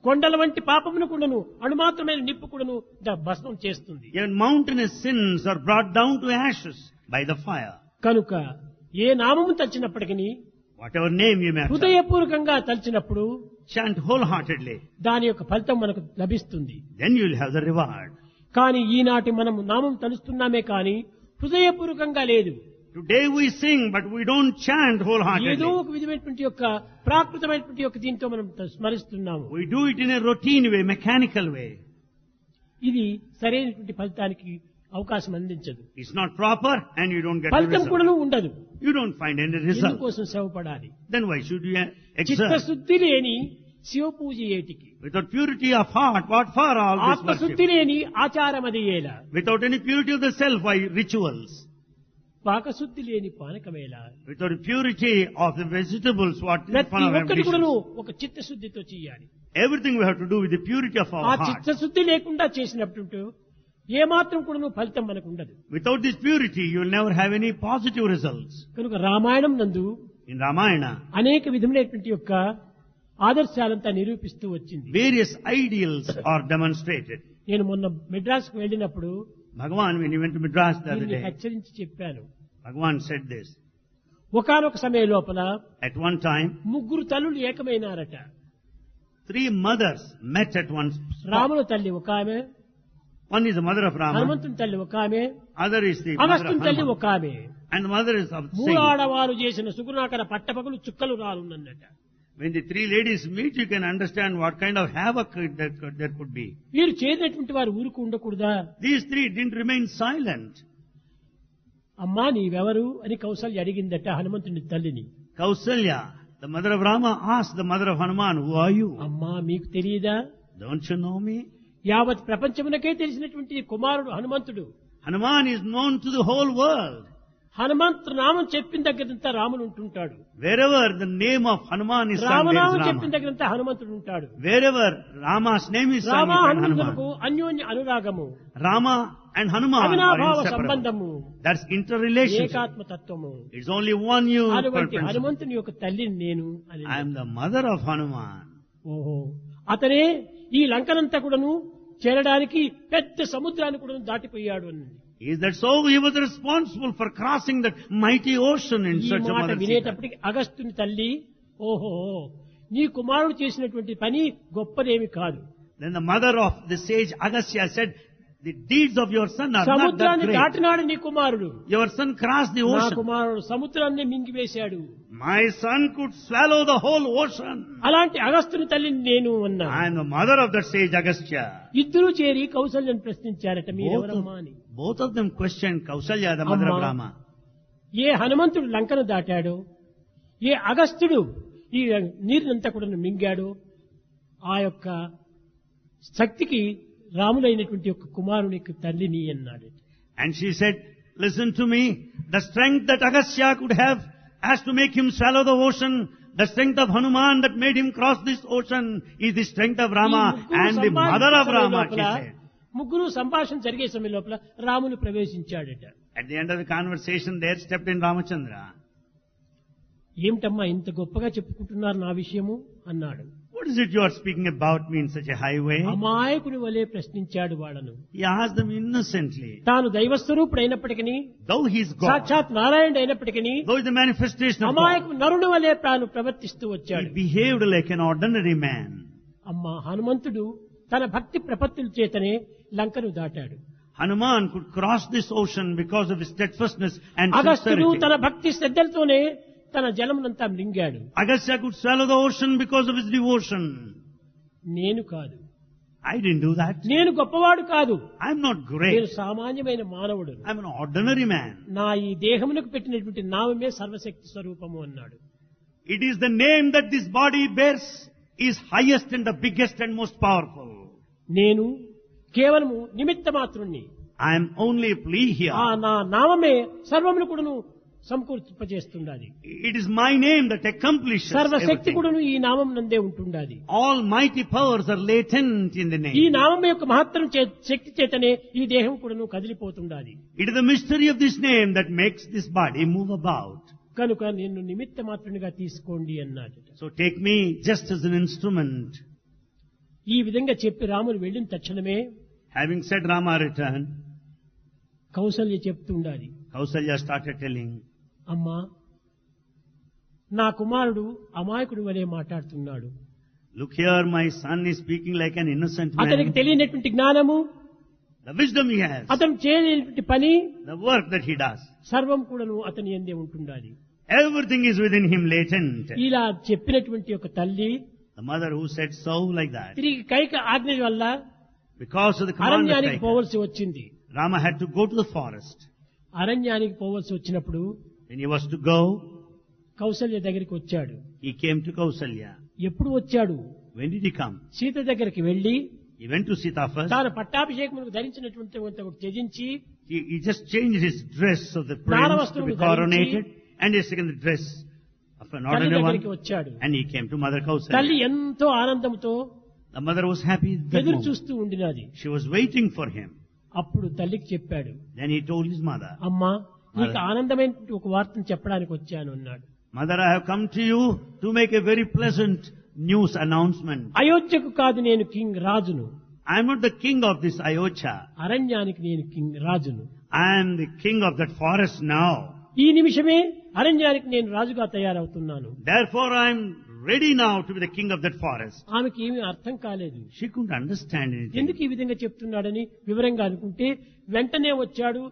Speaker 1: కొండల వంటి పాపమును కూడాను అణుమాత్రమైన నిప్పు కూడాను భస్మం చేస్తుంది.
Speaker 2: Even mountainous sins are brought down to ashes by the fire.
Speaker 1: కనుక ఏ నామము తలిచినప్పటికీ
Speaker 2: Whatever name you may have,
Speaker 1: హృదయపూర్వకంగా తలిచినప్పుడు
Speaker 2: chant wholeheartedly.
Speaker 1: దాని యొక్క ఫలితం మనకు లభిస్తుంది.
Speaker 2: Then you will have the reward.
Speaker 1: కానీ ఈనాటి మనం నామం తలుస్తున్నామే కానీ హృదయపూర్వకంగా లేదు.
Speaker 2: Today we sing, but we don't chant
Speaker 1: ఏదో
Speaker 2: wholeheartedly.
Speaker 1: ఒక విధమైనటువంటి యొక్క ప్రాకృతమైనటువంటి యొక్క దీంతో మనం స్మరిస్తున్నాము.
Speaker 2: We do it in a routine way, mechanical way.
Speaker 1: ఇది సరైనటువంటి ఫలితానికి అవకాశం అందించదు.
Speaker 2: It's not proper and you don't get the
Speaker 1: ఫలితం
Speaker 2: result.
Speaker 1: కూడా ఉండదు.
Speaker 2: You don't find any result.
Speaker 1: ఎందుకోసం శ్రమపడాలి?
Speaker 2: Then why should you exert?
Speaker 1: చిత్తశుద్ధి లేని శివ పూజ ఏటికి,
Speaker 2: Without purity of heart, what for all this
Speaker 1: ఆత్మశుద్ధి
Speaker 2: worship?
Speaker 1: లేని ఆచారం అది ఏలా,
Speaker 2: Without any purity of the self, why rituals?
Speaker 1: పాకశుద్ధి లేని పానకమేలా.
Speaker 2: Without purity of the vegetables, what is
Speaker 1: ప్రతి
Speaker 2: fun of
Speaker 1: ఒక్కటి కూడాను
Speaker 2: ambitions?
Speaker 1: ఒక చిత్తశుద్ధితో చేయాలి.
Speaker 2: Everything we have to do with the purity of
Speaker 1: ఆ
Speaker 2: our heart.
Speaker 1: చిత్తశుద్ధి లేకుండా చేసినప్పుడు ఏమాత్రం కూడాను ఫలితం మనకు ఉండదు.
Speaker 2: Without this purity, you will never have any positive results.
Speaker 1: కనుక రామాయణం నందు
Speaker 2: In Ramayana,
Speaker 1: అనేక విధములైనటువంటి యొక్క ఆదర్శాలంతా నిరూపిస్తూ వచ్చింది.
Speaker 2: various ideals are demonstrated.
Speaker 1: నేను మొన్న మెడ్రాస్కు వెళ్ళినప్పుడు
Speaker 2: Bhagavan, when he went to Madras the other
Speaker 1: దీన్ని
Speaker 2: day,
Speaker 1: హెచ్చరించి చెప్పాను.
Speaker 2: Bhagavan said this.
Speaker 1: ఒకానొక సమయం లోపల
Speaker 2: At one time,
Speaker 1: ముగ్గురు తల్లులు ఏకమైనారట.
Speaker 2: 3 mothers met at one spot.
Speaker 1: రాముల తల్లి ఒక ఆమె,
Speaker 2: One is the mother of Rama,
Speaker 1: హనుమంతుని తల్లి ఒక ఆమె,
Speaker 2: other is the mother of
Speaker 1: అగస్త్యుని తల్లి
Speaker 2: Hanuman,
Speaker 1: ఒక ఆమె.
Speaker 2: and the mother is of
Speaker 1: మూడు
Speaker 2: Singh.
Speaker 1: ఆడవారు చేసిన సుగుణాకర పట్టపగలు చుక్కలు రాలున్నట.
Speaker 2: When the 3 ladies meet, you can understand what kind of havoc there could be.
Speaker 1: వీరు చేరినటువంటి వారు ఊరుకు ఉండకూడదా?
Speaker 2: These 3 didn't remain silent.
Speaker 1: అమ్మా నీవెవరు అని కౌసల్య అడిగిందట హనుమంతుని తల్లిని.
Speaker 2: Kausalya, the mother of Rama, asked the mother of Hanuman, who are you?
Speaker 1: అమ్మా మీకు తెలియదా?
Speaker 2: Don't you know me?
Speaker 1: యావత్ ప్రపంచమునకే తెలిసినటువంటి కుమారుడు హనుమంతుడు.
Speaker 2: Hanuman is known to the whole world.
Speaker 1: Hanumanthu నామం చెప్పిన దగ్గరంతా రాముడు ఉంటుంటాడు.
Speaker 2: Wherever the name of Hanuman is sung, there
Speaker 1: రామనామం
Speaker 2: is
Speaker 1: చెప్పిన
Speaker 2: Rama.
Speaker 1: దగ్గరంతా హనుమంతుడు ఉంటాడు.
Speaker 2: Wherever Rama's name is sung,
Speaker 1: Rama
Speaker 2: you find
Speaker 1: హనుమంతులకు
Speaker 2: Hanuman.
Speaker 1: అన్యోన్య అనురాగము,
Speaker 2: Rama and Hanuman are
Speaker 1: అవినాభావ
Speaker 2: inseparable.
Speaker 1: సంబంధము,
Speaker 2: That's interrelationship.
Speaker 1: ఏకాత్మ తత్వము.
Speaker 2: It's only one you
Speaker 1: అటువంటి
Speaker 2: principle.
Speaker 1: హనుమంతుని యొక్క తల్లిని నేను అని.
Speaker 2: I am the mother of Hanuman.
Speaker 1: ఓహో, అతనే ఈ లంకనంతా కూడాను చేరడానికి పెద్ద సముద్రాన్ని కూడా దాటిపోయాడు అని.
Speaker 2: Is that so? He was responsible for crossing that mighty ocean in
Speaker 1: ఈ
Speaker 2: search of
Speaker 1: మాట
Speaker 2: Mother Sita.
Speaker 1: వినేటప్పటికి అగస్త్యుని తల్లి, ఓహో, నీ కుమారుడు చేసినటువంటి పని గొప్పదేమి కాదు.
Speaker 2: Then the mother of the sage Agastya said, the deeds of your son are not that
Speaker 1: సముద్రాన్ని
Speaker 2: great.
Speaker 1: దాటినాడు నీ కుమారుడు.
Speaker 2: Your son crossed the
Speaker 1: నా
Speaker 2: ocean.
Speaker 1: కుమారుడు సముద్రాన్ని మింగివేశాడు.
Speaker 2: My son could swallow the whole ocean.
Speaker 1: అలాంటి అగస్త్యుని తల్లిని నేను అన్నా.
Speaker 2: I am the mother of that sage Agastya.
Speaker 1: ఇద్దరు చేరి కౌసల్యను ప్రశ్నించారట, మీరెవరమ్మా అని.
Speaker 2: Both of them questioned Kausalya, the mother of
Speaker 1: అమ్మా,
Speaker 2: Rama.
Speaker 1: ఏ హనుమంతుడు లంకను దాటాడో, ఏ అగస్త్యుడు ఈ నీరునంతా కూడా మింగాడో, ఆ యొక్క శక్తికి రాములైనటువంటి యొక్క కుమారునికి తల్లిని అన్నాడు.
Speaker 2: And she said, listen to me, the strength that Agastya could have as to make him swallow the ocean, the strength of Hanuman that made him cross this ocean is the strength of Rama and the mother of Rama, she said.
Speaker 1: ముగ్గురు సంభాషణ జరిగే సమయం లోపల రాముని ప్రవేశించాడట.
Speaker 2: At the end of the conversation, there stepped in Ramachandra.
Speaker 1: ఏమిటమ్మా ఇంత గొప్పగా చెప్పుకుంటున్నారు నా విషయము అన్నాడు.
Speaker 2: What is it you are speaking about me in such a high way?
Speaker 1: అమాయకుని వలె ప్రశ్నించాడు వాళ్ళను.
Speaker 2: He asked them innocently.
Speaker 1: తాను దైవస్వరూపుడు అయినప్పటికీ,
Speaker 2: Though he is God,
Speaker 1: సాక్షాత్ నారాయణుడు అయినప్పటికీ,
Speaker 2: though he is the manifestation of God,
Speaker 1: అమాయకు నరుని వలె తాను ప్రవర్తిస్తూ
Speaker 2: he
Speaker 1: వచ్చాడు.
Speaker 2: behaved like an ordinary man.
Speaker 1: అమ్మా, హనుమంతుడు తన భక్తి ప్రపత్తుల చేతనే లంకను దాటాడు.
Speaker 2: Hanuman could cross this ocean because of his steadfastness and
Speaker 1: అగస్త్యుడు
Speaker 2: sincerity.
Speaker 1: తన భక్తి శ్రద్ధలతోనే తన జలమునంతా మింగాడు.
Speaker 2: Agastya could swallow the ocean because of his devotion.
Speaker 1: నేను కాదు,
Speaker 2: I didn't do that.
Speaker 1: నేను గొప్పవాడు కాదు,
Speaker 2: I'm not
Speaker 1: నేను
Speaker 2: great.
Speaker 1: సామాన్యమైన మానవుడు.
Speaker 2: I'm an ordinary man.
Speaker 1: నా ఈ దేహమునకు పెట్టినటువంటి నామమే సర్వశక్తి స్వరూపము అన్నాడు.
Speaker 2: It is the name that this body bears is highest and the biggest and most powerful.
Speaker 1: నేను కేవలము నిమిత్త మాత్రుణ్ణి.
Speaker 2: I am only a plea here.
Speaker 1: ఆ నా నామమే సర్వమును కూడాను సమకూర్చిపజేస్తుండాలి.
Speaker 2: It is my name that accomplishes
Speaker 1: సర్వశక్తి
Speaker 2: everything.
Speaker 1: కూడాను ఈ నామం నందే ఉంటుండాలి.
Speaker 2: All mighty powers are latent in the
Speaker 1: ఈ
Speaker 2: name.
Speaker 1: నామం యొక్క మహత్తరం శక్తి చేతనే ఈ దేహం కూడాను కదిలిపోతుండాలి.
Speaker 2: It is the mystery of this name that makes this body move about.
Speaker 1: కనుక నిన్ను నిమిత్త మాత్రునిగా తీసుకోండి అన్నాడు.
Speaker 2: So take me just as an instrument.
Speaker 1: ఈ విధంగా చెప్పి రాముడు వెళ్ళిన తక్షణమే
Speaker 2: Having said, Rama returned.
Speaker 1: Kaushalya చెప్తుండాలి,
Speaker 2: Kausalya started telling,
Speaker 1: అమ్మా, నా కుమారుడు అమాయకుడి వలె మాట్లాడుతున్నాడు.
Speaker 2: look here, my son is speaking like an innocent
Speaker 1: అతనికి
Speaker 2: man.
Speaker 1: తెలియనటువంటి జ్ఞానము,
Speaker 2: The wisdom he has,
Speaker 1: అతను చేయలేనటువంటి పని
Speaker 2: the work that he does,
Speaker 1: సర్వం కూడాను అతని యందే ఉంటుండాలి.
Speaker 2: everything is within him latent.
Speaker 1: ఇలా చెప్పినటువంటి ఒక తల్లి
Speaker 2: The mother who said so like that,
Speaker 1: తిరిగి కైక ఆజ్ఞ వల్ల
Speaker 2: because of the command of
Speaker 1: అరణ్యానికి
Speaker 2: Kaikeyi,
Speaker 1: పోవలసి వచ్చింది.
Speaker 2: Rama had to go to the forest.
Speaker 1: అరణ్యానికి పోవలసి వచ్చినప్పుడు
Speaker 2: When he was to go,
Speaker 1: Kaushalya దగ్గరికి వచ్చాడు.
Speaker 2: he came to Kausalya.
Speaker 1: ఎప్పుడు వచ్చాడు?
Speaker 2: When did he come?
Speaker 1: Sita దగ్గరికి వెళ్లి
Speaker 2: He went to Sita first.
Speaker 1: తాను పట్టాభిషేకములకు ధరించినటువంటి ఒకటి త్యజించి
Speaker 2: He just changed his dress of the prince to be coronated and he taken the dress of an
Speaker 1: తల్లి
Speaker 2: ordinary
Speaker 1: దగ్గరికి
Speaker 2: one.
Speaker 1: వచ్చాడు.
Speaker 2: And he came to Mother
Speaker 1: తల్లి
Speaker 2: Kausalya.
Speaker 1: ఎంతో ఆనందంతో
Speaker 2: The mother was happy that
Speaker 1: ఎదురు
Speaker 2: moment.
Speaker 1: చూస్తూ ఉండినది.
Speaker 2: She was waiting for him.
Speaker 1: అప్పుడు తల్లికి చెప్పాడు,
Speaker 2: Then he told his mother,
Speaker 1: అమ్మా, నీకు
Speaker 2: Mother.
Speaker 1: ఆనందమైన ఒక వార్తను చెప్పడానికి వచ్చాను అన్నాడు.
Speaker 2: Mother, I have come to you to make a very pleasant news announcement.
Speaker 1: అయోధ్యకు కాదు నేను కింగ్ రాజును,
Speaker 2: I am not the king of this Ayodhya.
Speaker 1: అరణ్యానికి నేను కింగ్ రాజును.
Speaker 2: I am the king of that forest now.
Speaker 1: ఈ నిమిషమే అరణ్యానికి నేను రాజుగా తయారవుతున్నాను.
Speaker 2: Therefore I am ready now to be the king of that forest.
Speaker 1: ఆమెకి ఏమీ అర్థం కాలేదు.
Speaker 2: She couldn't understand anything.
Speaker 1: ఎందుకు ఈ విధంగా చెప్తున్నాడని వివరంగా అనుకుంటే వెంటనే వచ్చాడు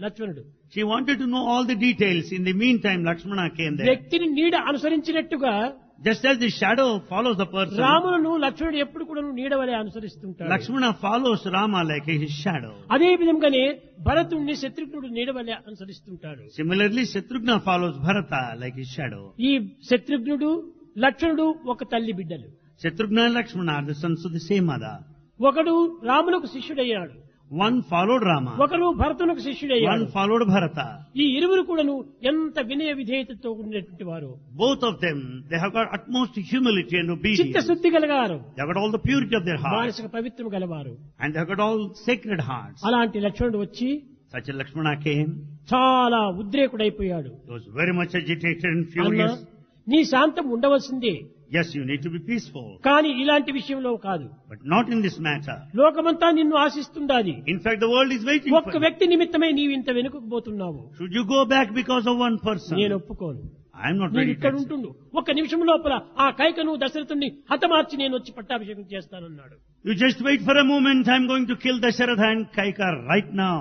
Speaker 1: లక్ష్మణుడు.
Speaker 2: She wanted to know all the details. In the meantime, Lakshmana came there.
Speaker 1: వ్యక్తిని నీడ అనుసరించినట్టుగా
Speaker 2: Just as the shadow follows the person,
Speaker 1: రామును లక్ష్మణుడు ఎప్పుడు కూడా నీడ వలె అనుసరిస్తుంటాడు.
Speaker 2: Lakshmana follows Rama like his shadow.
Speaker 1: అదే విధంగానే భరతుణ్ణి శత్రుఘ్నుడు నీడ వలె అనుసరిస్తుంటాడు.
Speaker 2: Similarly, Shatrugna follows Bharata like his shadow.
Speaker 1: ఈ శత్రుఘ్నుడు లక్ష్మణుడు ఒక తల్లి బిడ్డలు.
Speaker 2: Shatrugna and Lakshmana are the sons of the same mother.
Speaker 1: ఒకడు రాములకు శిష్యుడయ్యాడు,
Speaker 2: One followed Rama,
Speaker 1: ఒకరు భరతునికి శిష్యుడయ్యాడు.
Speaker 2: one followed Bharata.
Speaker 1: ఈ ఇరువురు కూడాను ఎంత వినయ విధేయతతో ఉండేటువంటి వారు,
Speaker 2: Both of them, they have got utmost humility and obedience.
Speaker 1: చిత్తశుద్ధి కలగారు,
Speaker 2: They have got all the purity of their heart.
Speaker 1: మానసిక పవిత్రం గలవారు.
Speaker 2: And they have got all sacred hearts.
Speaker 1: అలాంటి లక్ష్మణుడు వచ్చి
Speaker 2: Such a Lakshmana came.
Speaker 1: చాలా ఉద్రేకుడైపోయాడు.
Speaker 2: He was very much agitated and
Speaker 1: అన్నా,
Speaker 2: furious.
Speaker 1: నీ శాంతం ఉండవలసిందే,
Speaker 2: Yes, you need to be peaceful.
Speaker 1: కానీ ఇలాంటి విషయంలో కాదు.
Speaker 2: But not in this matter.
Speaker 1: లోకమంతా నిన్ను ఆశిస్తుండాలి.
Speaker 2: In fact, the world is waiting
Speaker 1: ఒక్క
Speaker 2: for you.
Speaker 1: వ్యక్తి నిమిత్తమే నీవు ఇంత వెనుకకు పోతున్నావు.
Speaker 2: Should you go back because of one person?
Speaker 1: నేను ఒప్పుకోను.
Speaker 2: I am not
Speaker 1: నీవు
Speaker 2: ready
Speaker 1: ఇక్కడ
Speaker 2: to accept.
Speaker 1: ఉంటుండు, ఒక్క నిమిషం లోపల ఆ కైకను దశరథుని హతమార్చి నేను వచ్చి పట్టాభిషేకం చేస్తానన్నాడు.
Speaker 2: You just wait for a moment. I am going to kill Dasharatha and Kaika right now.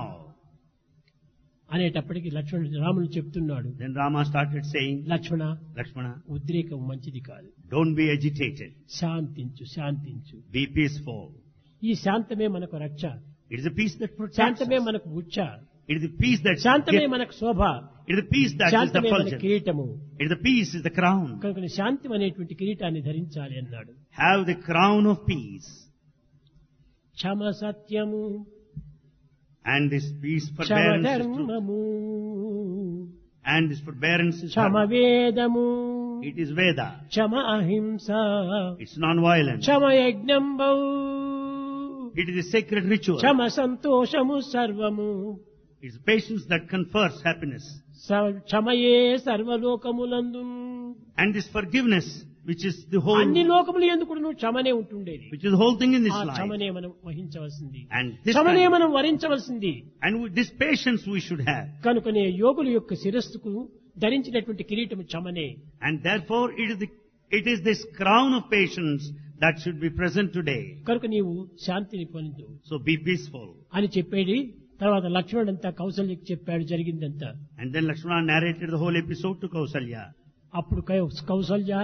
Speaker 1: అనేటప్పటికి లక్ష్మణుడు రాముడు చెప్తున్నాడు,
Speaker 2: Then Rama started saying,
Speaker 1: లక్ష్మణ,
Speaker 2: Lakshmana,
Speaker 1: ఉద్రేకం మంచిది కాదు,
Speaker 2: don't be agitated.
Speaker 1: శాంతించు శాంతించు.
Speaker 2: Be peaceful.
Speaker 1: ఈ శాంతమే మనకు రక్ష,
Speaker 2: It is a peace that protects
Speaker 1: శాంతమే
Speaker 2: us.
Speaker 1: మనకు ఉచ్చ,
Speaker 2: It is the peace that
Speaker 1: శాంతమే
Speaker 2: gives.
Speaker 1: మనకు శోభ,
Speaker 2: It is the peace that is the
Speaker 1: శాంతమే మన
Speaker 2: fulgence.
Speaker 1: కిరీటము.
Speaker 2: It is the peace is the crown.
Speaker 1: కనుక శాంతి అనేటువంటి కిరీటాన్ని ధరించాలి అన్నాడు.
Speaker 2: Have the crown of peace.
Speaker 1: క్షమ సత్యము,
Speaker 2: And this peace
Speaker 1: Kshama
Speaker 2: forbearance is true.
Speaker 1: ధర్మము,
Speaker 2: And this forbearance is
Speaker 1: Kshama
Speaker 2: dharma.
Speaker 1: వేదము,
Speaker 2: It is Veda.
Speaker 1: క్షమ అహింస,
Speaker 2: It's non-violence.
Speaker 1: Kshama యజ్ఞంబౌ,
Speaker 2: It is a sacred ritual.
Speaker 1: క్షమ సంతోషము సర్వము,
Speaker 2: It's patience that confers happiness.
Speaker 1: క్షమయే సర్వలోకములందు.
Speaker 2: And this forgiveness, which is the whole,
Speaker 1: అన్ని లోకములు ఎందుకు క్షమనే ఉంటుండేది.
Speaker 2: which is the whole thing in this
Speaker 1: ఆ
Speaker 2: life.
Speaker 1: క్షమనే మనం వహించవలసింది,
Speaker 2: And this
Speaker 1: క్షమనే
Speaker 2: kind-
Speaker 1: మనం వరించవలసింది.
Speaker 2: and with this patience we should have.
Speaker 1: కనుకనే యోగుల యొక్క శిరస్సుకు ధరించినటువంటి కిరీటం క్షమనే.
Speaker 2: And therefore it is this crown of patience that should be present today.
Speaker 1: కనుక నీవు శాంతిని పొందు
Speaker 2: So be peaceful.
Speaker 1: అని చెప్పేది. తర్వాత లక్ష్మణుడంతా కౌసల్యకి చెప్పాడు జరిగిందంతా.
Speaker 2: And then Lakshmana narrated the whole episode to Kausalya.
Speaker 1: అప్పుడు కౌసల్య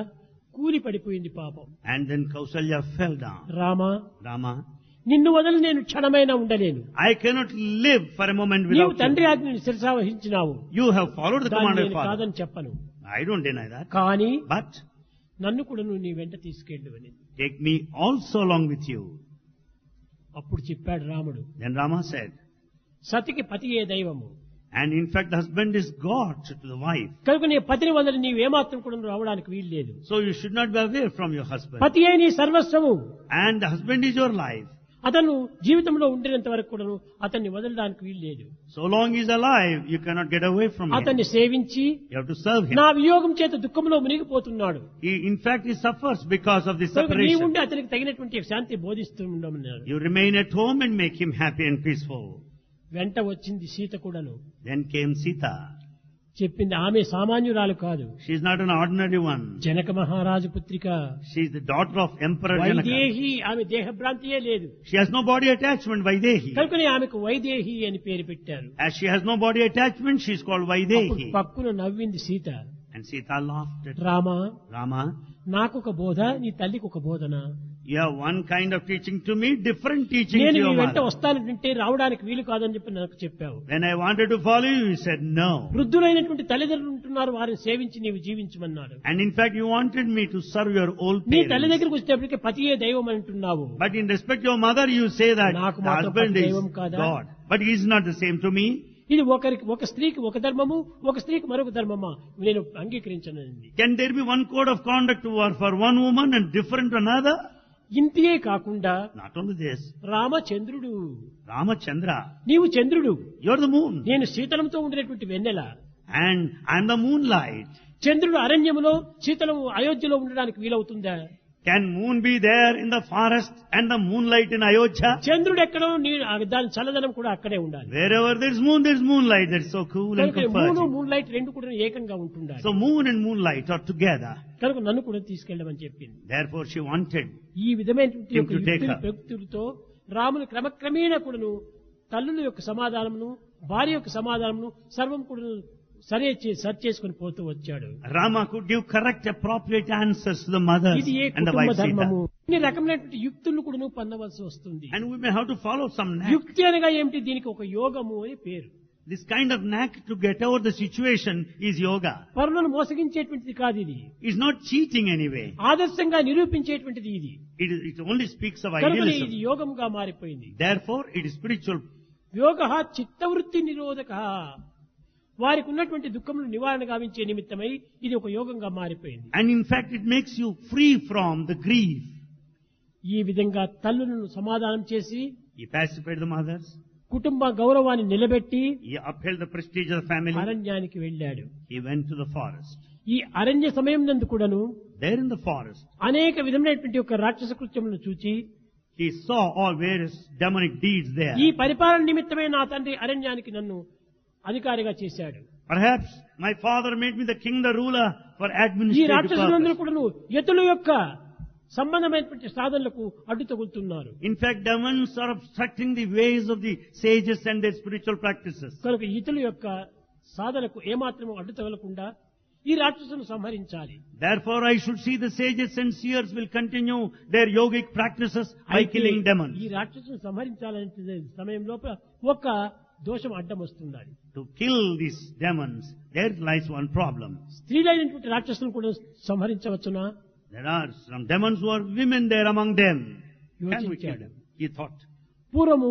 Speaker 1: కూలి పడిపోయింది పాపం.
Speaker 2: And then Kausalya fell down.
Speaker 1: Rama,
Speaker 2: Rama,
Speaker 1: నిన్ను వదిలి నేను క్షణమైనా ఉండలేను.
Speaker 2: I cannot live for a moment
Speaker 1: నీవు
Speaker 2: without
Speaker 1: తండ్రి
Speaker 2: you.
Speaker 1: ఆజ్ఞని శిరసా వహించినావు,
Speaker 2: You have followed the
Speaker 1: దాన్ని
Speaker 2: command of
Speaker 1: నేను
Speaker 2: Father.
Speaker 1: కాదని చెప్పను.
Speaker 2: I don't deny that.
Speaker 1: కానీ
Speaker 2: But
Speaker 1: నన్ను కూడా నువ్వు నీ వెంట తీసుకెళ్ళు అని.
Speaker 2: take me also along with you.
Speaker 1: అప్పుడు చెప్పాడు రాముడు,
Speaker 2: Then Rama said,
Speaker 1: సతికి పతియే దైవము,
Speaker 2: and in fact the husband is God to the wife.
Speaker 1: కనుక నీ పతిని వదిలి నీవేమాత్రం కూడా రావడానికి వీలు లేదు.
Speaker 2: So you should not be away from your husband.
Speaker 1: పతి అయి నీ సర్వస్వము.
Speaker 2: And the husband is your life.
Speaker 1: అతను జీవితంలో ఉండినంత వరకు కూడా అతన్ని వదలడానికి వీలు లేదు.
Speaker 2: So long he is alive, you cannot get away from him.
Speaker 1: అతన్ని సేవించి
Speaker 2: You have to serve him.
Speaker 1: నా వియోగం చేత దుఃఖంలో మునిగిపోతున్నాడు.
Speaker 2: In fact, he suffers because of this
Speaker 1: కనుక నీ
Speaker 2: separation.
Speaker 1: ఉండి అతనికి తగినటువంటి శాంతి బోధిస్తూ ఉండమన్నాడు.
Speaker 2: You remain at home and make him happy and peaceful.
Speaker 1: వెంట వచ్చింది సీత కూడాను.
Speaker 2: Then came Sita.
Speaker 1: చెప్పింది ఆమె సామాన్యురాలు కాదు,
Speaker 2: She is not an ordinary one.
Speaker 1: Janaka మహారాజు పుత్రిక.
Speaker 2: She is the daughter of Emperor Janaka.
Speaker 1: Vaidehi, ఆమె దేహభ్రాంతియే లేదు.
Speaker 2: She has no body attachment, Vaidehi.
Speaker 1: కనుకనే ఆమెకు వైదేహి అని పేరు పెట్టారు.
Speaker 2: As she has no body attachment, she is called
Speaker 1: అప్పుడు
Speaker 2: Vaidehi.
Speaker 1: పక్కున నవ్వింది Sita.
Speaker 2: And Sita laughed at
Speaker 1: Rama,
Speaker 2: Rama.
Speaker 1: నాకు ఒక బోధ, నీ తల్లికి ఒక బోధన.
Speaker 2: You have one kind of teaching to me, different teaching
Speaker 1: నేను
Speaker 2: to
Speaker 1: నీ
Speaker 2: your
Speaker 1: వెంట
Speaker 2: mother.
Speaker 1: వస్తానంటే రావడానికి వీలు కాదని చెప్పి నాకు చెప్పావు.
Speaker 2: When I wanted to follow you, you said no.
Speaker 1: వృద్ధులైనటువంటి తల్లిదండ్రులు ఉంటున్నారు, వారిని సేవించి నీవు జీవించమన్నాడు.
Speaker 2: And in fact, you wanted me to serve your old
Speaker 1: నీ తల్లి
Speaker 2: parents.
Speaker 1: దగ్గరికి వచ్చేటప్పటికి పతియే దైవం అంటున్నావు.
Speaker 2: But in respect to your mother, you say that
Speaker 1: నాకు
Speaker 2: the
Speaker 1: మాత్రం
Speaker 2: husband
Speaker 1: పతి
Speaker 2: is
Speaker 1: దైవం కాదా?
Speaker 2: God. But he is not the same to me.
Speaker 1: ఇది ఒక స్త్రీకి ఒక ధర్మము, ఒక స్త్రీకి మరొక ధర్మమా, నేను అంగీకరించనండి.
Speaker 2: Can there be one code of conduct for one woman and different to another?
Speaker 1: ఇంతియే కాకుండా
Speaker 2: Not only this,
Speaker 1: రామచంద్రుడు,
Speaker 2: Ramachandra,
Speaker 1: నీవు చంద్రుడు,
Speaker 2: you're the moon.
Speaker 1: నేను శీతలంతో ఉండేటువంటి వెన్నెల.
Speaker 2: And I'm the moonlight.
Speaker 1: చంద్రుడు అరణ్యములో, శీతలము అయోధ్యలో ఉండడానికి వీలవుతుందా?
Speaker 2: Can moon be there in the forest and the moonlight in Ayodhya?
Speaker 1: చంద్రుడు ఎక్కడో దాని చల్లదనం కూడా అక్కడే ఉండాలి.
Speaker 2: Wherever there's moonlight. That's so cool and
Speaker 1: కనుక మూను
Speaker 2: comforting.
Speaker 1: మూన్ లైట్ రెండు కూడా ఏకంగా ఉంటుండాలి.
Speaker 2: So moon and moonlight are together.
Speaker 1: కనుక నన్ను కూడా తీసుకెళ్ళమని చెప్పింది.
Speaker 2: Therefore she wanted
Speaker 1: ఈ విధమైనటువంటి
Speaker 2: Him to take her.
Speaker 1: ప్రయుక్తులతో Ramulu క్రమక్రమేణా కూడాను తల్లుల యొక్క సమాధానమును, భార్య యొక్క సమాధానమును సర్వం కూడా సరి చేసుకుని పోతూ వచ్చాడు.
Speaker 2: Rama could give correct, appropriate answers to the mothers
Speaker 1: ఇది ఏ
Speaker 2: and the
Speaker 1: కుటుంబ
Speaker 2: wife
Speaker 1: ధర్మము.
Speaker 2: Sita.
Speaker 1: ఇన్ని రకమైనటువంటి యుక్తులను కూడా పొందవలసి వస్తుంది.
Speaker 2: And we may have to follow some.
Speaker 1: యుక్తి అనగా ఏమిటి? దీనికి ఒక యోగము అని పేరు.
Speaker 2: This kind of knack to get over the situation is yoga.
Speaker 1: పరులను మోసగించేటువంటిది కాదు ఇది.
Speaker 2: It's not cheating anyway.
Speaker 1: ఆదర్శంగా నిరూపించేటువంటిది ఇది.
Speaker 2: It only speaks of
Speaker 1: కనుకనే ఇది
Speaker 2: idealism.
Speaker 1: యోగంగా మారిపోయింది.
Speaker 2: Therefore, it is spiritual.
Speaker 1: యోగః చిత్తవృత్తి నిరోధకః. వారికి ఉన్నటువంటి దుఃఖములు నివారణ గావించే నిమిత్తమై ఇది ఒక యోగంగా మారిపోయింది.
Speaker 2: And in fact, it makes you free from the grief.
Speaker 1: ఈ విధంగా తల్లులను సమాధానం చేసి
Speaker 2: He pacified the mothers.
Speaker 1: కుటుంబ గౌరవాన్ని నిలబెట్టి
Speaker 2: He upheld the prestige of the family.
Speaker 1: అరణ్యానికి వెళ్ళాడు.
Speaker 2: He went to the forest.
Speaker 1: ఈ అరణ్య సమయం నందు కూడాను
Speaker 2: There in the forest,
Speaker 1: అనేక విధమైనటువంటి ఒక రాక్షస కృత్యములను చూచి
Speaker 2: he saw all various demonic deeds there.
Speaker 1: ఈ పరిపాలన నిమిత్తమే నా తండ్రి అరణ్యానికి నన్ను అధికారిగా చేశాడు.
Speaker 2: Perhaps my father made me the king, the ruler for
Speaker 1: ఈ
Speaker 2: administrative
Speaker 1: రాక్షసులందరూ
Speaker 2: purpose.
Speaker 1: కూడాను యతుల యొక్క సంబంధమైనటువంటి సాధనలకు అడ్డు తగులుతున్నారు.
Speaker 2: In fact, demons are obstructing the ways of the sages and their spiritual practices.
Speaker 1: కనుక ఇతరుల యొక్క సాధనకు ఏమాత్రము అడ్డు తగలకుండా ఈ రాక్షసులను సంహరించాలి.
Speaker 2: Therefore, I should see the sages and seers will continue their yogic practices by
Speaker 1: అయితే
Speaker 2: killing
Speaker 1: ఈ
Speaker 2: demons.
Speaker 1: రాక్షసులను సంహరించాలనే సమయం లోపల ఒక దోషం అడ్డం వస్తున్నది.
Speaker 2: To kill these demons, there lies one problem.
Speaker 1: స్త్రీలైనటువంటి రాక్షసులను కూడా సంహరించవచ్చునా?
Speaker 2: There are some demons who are women there among them. Can we kill them? He thought.
Speaker 1: పూర్వము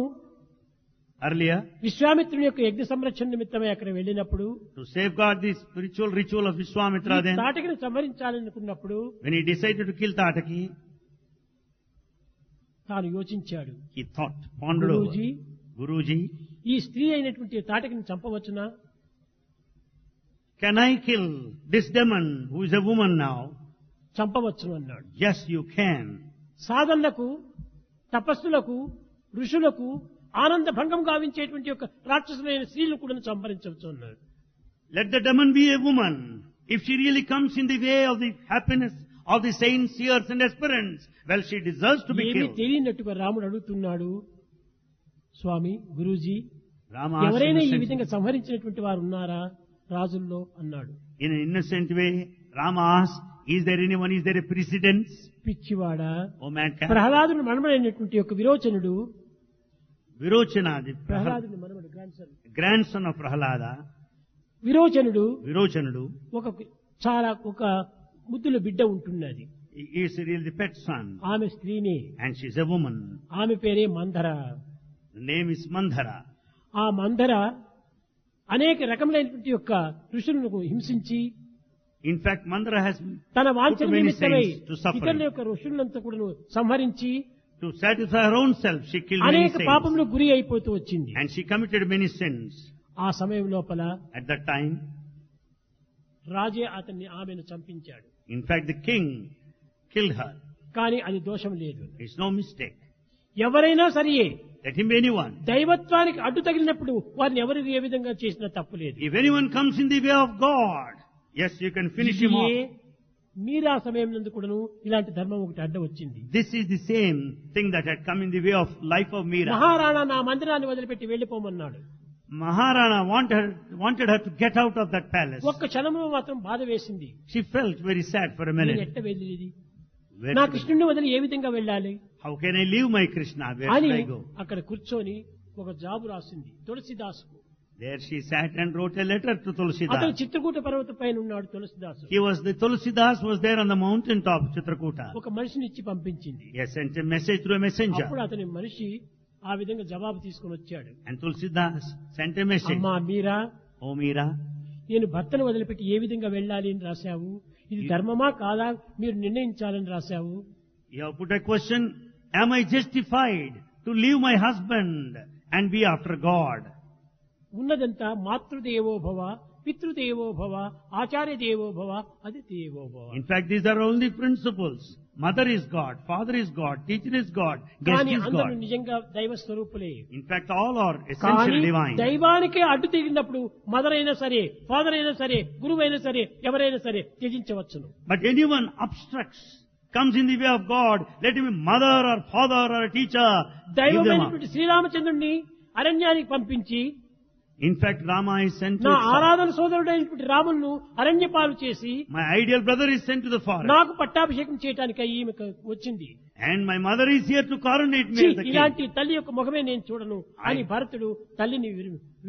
Speaker 2: Earlier,
Speaker 1: విశ్వామిత్రుని యొక్క యజ్ఞ సంరక్షణ నిమిత్తమై అక్కడ వెళ్ళినప్పుడు
Speaker 2: to safeguard the spiritual ritual of Vishwamitra then,
Speaker 1: తాటకిని సంహరించాలనుకున్నప్పుడు
Speaker 2: when he decided to kill Tataki,
Speaker 1: తాను యోచించాడు.
Speaker 2: he thought, pondered over.
Speaker 1: Guruji,
Speaker 2: Guruji,
Speaker 1: ఈ స్త్రీ అయినటువంటి తాటకిని చంపవచ్చునా?
Speaker 2: can I kill this demon who is a woman now?
Speaker 1: చంపవచ్చును అన్నాడు.
Speaker 2: Yes, you can.
Speaker 1: సాధనలకు, తపస్సులకు, ఋషులకు ఆనంద భంగం గావించేటువంటి యొక్క రాక్షసులైన స్త్రీలను కూడా సంహరించవచ్చు అన్నాడు.
Speaker 2: Let the demon be a woman. If she really comes in the way of the happiness of the saints, seers and aspirants, well, she deserves to be
Speaker 1: ఏమీ
Speaker 2: killed.
Speaker 1: తెలియనట్టుగా రాముడు అడుగుతున్నాడు, స్వామి గురూజీ,
Speaker 2: Rama asked
Speaker 1: ఎవరైనా ఈ
Speaker 2: innocent-
Speaker 1: విధంగా సంహరించినటువంటి వారు ఉన్నారా రాజుల్లో అన్నాడు.
Speaker 2: in an innocent way, Rama asked, is there anyone, is there a precedence?
Speaker 1: పిచ్చివాడా,
Speaker 2: Oh mankind.
Speaker 1: ప్రహ్లాదుని మనమడైనటువంటి యొక్క విరోచనుడు,
Speaker 2: Virochana, the
Speaker 1: ప్రహ్లాదుని మనమడు
Speaker 2: grandson of Prahlada,
Speaker 1: విరోచనుడు
Speaker 2: ఒక
Speaker 1: ఒక ముద్దుల బిడ్డ ఉంటున్నది.
Speaker 2: he is really the pet son,
Speaker 1: ఆమె స్త్రీని,
Speaker 2: and she is a woman.
Speaker 1: ఆమె పేరే మందర.
Speaker 2: The name is Mandhara.
Speaker 1: ఆ మందర అనేక రకములైనటువంటి యొక్క ఋషులను హింసించి
Speaker 2: In fact, Mandhara has
Speaker 1: తన
Speaker 2: put
Speaker 1: వాంఛన
Speaker 2: many
Speaker 1: నిమిత్తమై
Speaker 2: saints to suffer.
Speaker 1: ఇతరుల యొక్క ఋషులంతా కూడా సంహరించి
Speaker 2: To satisfy her own self, she killed many
Speaker 1: అనేక
Speaker 2: saints.
Speaker 1: పాపములు గురి అయిపోతూ వచ్చింది.
Speaker 2: And she committed many sins.
Speaker 1: ఆ సమయం లోపల
Speaker 2: At that time,
Speaker 1: రాజే ఆమెను చంపించాడు.
Speaker 2: in fact, the king killed her.
Speaker 1: కానీ అది దోషం లేదు.
Speaker 2: It's no mistake.
Speaker 1: ఎవరైనా సరియే
Speaker 2: Let him be anyone.
Speaker 1: దైవత్వానికి అడ్డు తగిలినప్పుడు వారిని ఎవరు ఏ విధంగా చేసినా తప్పు లేదు.
Speaker 2: If anyone comes in the way of God, yes, you can finish him off.
Speaker 1: మీరా సమయం నందు కూడాను ఇలాంటి ధర్మం ఒకటి అడ్డ వచ్చింది.
Speaker 2: This is the same thing that had come in the way of life of Meera.
Speaker 1: Maharana నా మందిరాన్ని వదిలిపెట్టి వెళ్లిపోమన్నాడు.
Speaker 2: Maharana wanted her to get out of that palace.
Speaker 1: ఒక్క క్షణంలో మాత్రం బాధ వేసింది.
Speaker 2: She felt very sad for a
Speaker 1: నేను
Speaker 2: minute.
Speaker 1: ఎట్ట వెళ్ళేది,
Speaker 2: Where
Speaker 1: నా
Speaker 2: should I-
Speaker 1: కృష్ణుడిని వదిలి ఏ విధంగా వెళ్ళాలి
Speaker 2: How can I leave my Krishna? Where
Speaker 1: అని
Speaker 2: should I go?
Speaker 1: అక్కడ కూర్చొని ఒక జాబు రాసింది తులసిదాసుకు.
Speaker 2: There she sat and wrote a letter to
Speaker 1: అతను
Speaker 2: Tulsidas.
Speaker 1: చిత్రకూట పర్వత పైన ఉన్నాడు తులసిదాసు.
Speaker 2: The Tulsidas was there on the mountain top, Chitrakuta.
Speaker 1: ఒక మనిషిని ఇచ్చి పంపించింది.
Speaker 2: He has sent a message through a messenger.
Speaker 1: అప్పుడు అతని మనిషి ఆ విధంగా జవాబు తీసుకొని వచ్చాడు.
Speaker 2: And Tulsidas sent a message.
Speaker 1: అమ్మా మీరా,
Speaker 2: Oh Meera,
Speaker 1: నేను భర్తను వదిలిపెట్టి ఏ విధంగా వెళ్ళాలి అని రాశావు. ఇది ధర్మమా కాదా మీరు నిర్ణయించాలని రాశావు.
Speaker 2: you have put a question, am I justified to leave my husband and be after God?
Speaker 1: ఉన్నదంతా మాతృదేవో భవ, పితృదేవో భవ, ఆచార్య దేవో భవ, అది దేవో భవ.
Speaker 2: In fact, these are only principles. Mother is God, father is God, teacher is God, guest
Speaker 1: కానీ
Speaker 2: is
Speaker 1: అందరూ
Speaker 2: God.
Speaker 1: నిజంగా దైవ స్వరూపులే.
Speaker 2: In fact, all are
Speaker 1: కానీ
Speaker 2: essentially divine.
Speaker 1: దైవానికే అడ్డు తిరిగినప్పుడు మదర్ అయినా సరే, ఫాదర్ అయినా సరే, గురువు అయినా సరే, ఎవరైనా సరే త్యజించవచ్చును.
Speaker 2: But anyone obstructs, comes in the way of God, let him be mother or father or a teacher, give them up.
Speaker 1: దైవమైనటువంటి శ్రీరామచంద్రుడిని అరణ్యానికి పంపించి
Speaker 2: In fact, Rama is sent to
Speaker 1: నా
Speaker 2: his son.
Speaker 1: ఆరాధన సోదరుడైనటువంటి రాములను అరణ్యపాలు చేసి
Speaker 2: My ideal brother is sent to the forest.
Speaker 1: నాకు పట్టాభిషేకం చేయడానికి ఈమెకు వచ్చింది.
Speaker 2: And my mother is here to coronate me
Speaker 1: ఛీ,
Speaker 2: as the king.
Speaker 1: ఇలాంటి తల్లి యొక్క ముఖమే నేను చూడను అని భరతుడు తల్లిని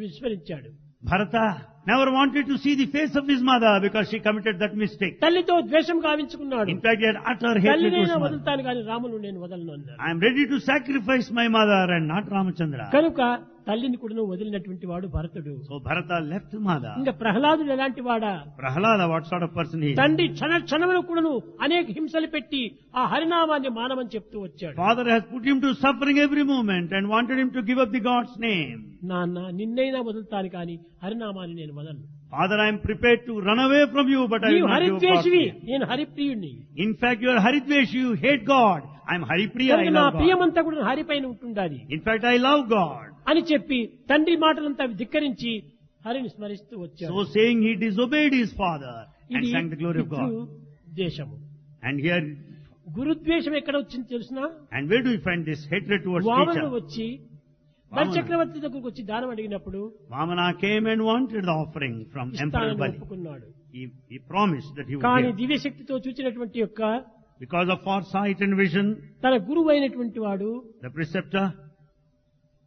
Speaker 1: విస్మరించాడు.
Speaker 2: Bharata never wanted to see the face of his mother because she committed that mistake.
Speaker 1: తల్లితో ద్వేషం గావించుకున్నాడు.
Speaker 2: In fact, he had utter hatred to
Speaker 1: తల్లినైనా
Speaker 2: his mother.
Speaker 1: వదులుతాను కానీ రామును నేను వదలను అన్నాడు.
Speaker 2: I am ready to sacrifice my mother and not Ramachandra.
Speaker 1: కనుక తల్లిని కూడా వదిలినటువంటి వాడు భరతుడు.
Speaker 2: So Bharata left mother.
Speaker 1: ఇంకా ప్రహ్లాదుడు ఎలాంటి వాడా?
Speaker 2: Prahlada, what sort of person he is?
Speaker 1: తండ్రి క్షణములు కూడాను అనేక హింసలు పెట్టి ఆ హరినామాన్ని మానమని చెప్తూ వచ్చాడు.
Speaker 2: Father has put him to suffering every moment and wanted him to give up the God's name.
Speaker 1: నాన్న నిన్నైనా వదులుతాను కానీ హరినామాన్ని నేను వదలను.
Speaker 2: Father, I am prepared to run away from you, but I
Speaker 1: నీవు
Speaker 2: will not give up God's
Speaker 1: హరిద్వేషివి,
Speaker 2: name.
Speaker 1: నేను హరిప్రియుణ్ణి.
Speaker 2: In fact, you are Haridvesh, you hate God. I am Haripriya, I
Speaker 1: కనుక నా
Speaker 2: love God.
Speaker 1: ప్రియమంతా కూడా హరిపైన ఉంటుండాలి
Speaker 2: In fact, I love God.
Speaker 1: అని చెప్పి తండ్రి మాటలంతా ధిక్కరించి హరిని స్మరిస్తూ వచ్చాడు.
Speaker 2: So saying, he disobeyed his father and
Speaker 1: ఇది
Speaker 2: sang the glory of God.
Speaker 1: దేశము.
Speaker 2: And here,
Speaker 1: గురుద్వేషం ఎక్కడ వచ్చింది తెలుసునా?
Speaker 2: and where do we find this hatred towards
Speaker 1: Vamanudu
Speaker 2: teacher?
Speaker 1: వచ్చి బలిచక్రవర్తి దగ్గరకు వచ్చి దానం అడిగినప్పుడు
Speaker 2: Vamana came and wanted the offering from Emperor
Speaker 1: ఇస్తానని
Speaker 2: Bali.
Speaker 1: ఒప్పుకున్నాడు.
Speaker 2: He promised that he would
Speaker 1: కానీ
Speaker 2: give.
Speaker 1: దివ్యశక్తితో చూచినటువంటి యొక్క
Speaker 2: Because of foresight and vision,
Speaker 1: తన గురువు అయినటువంటి వాడు
Speaker 2: the preceptor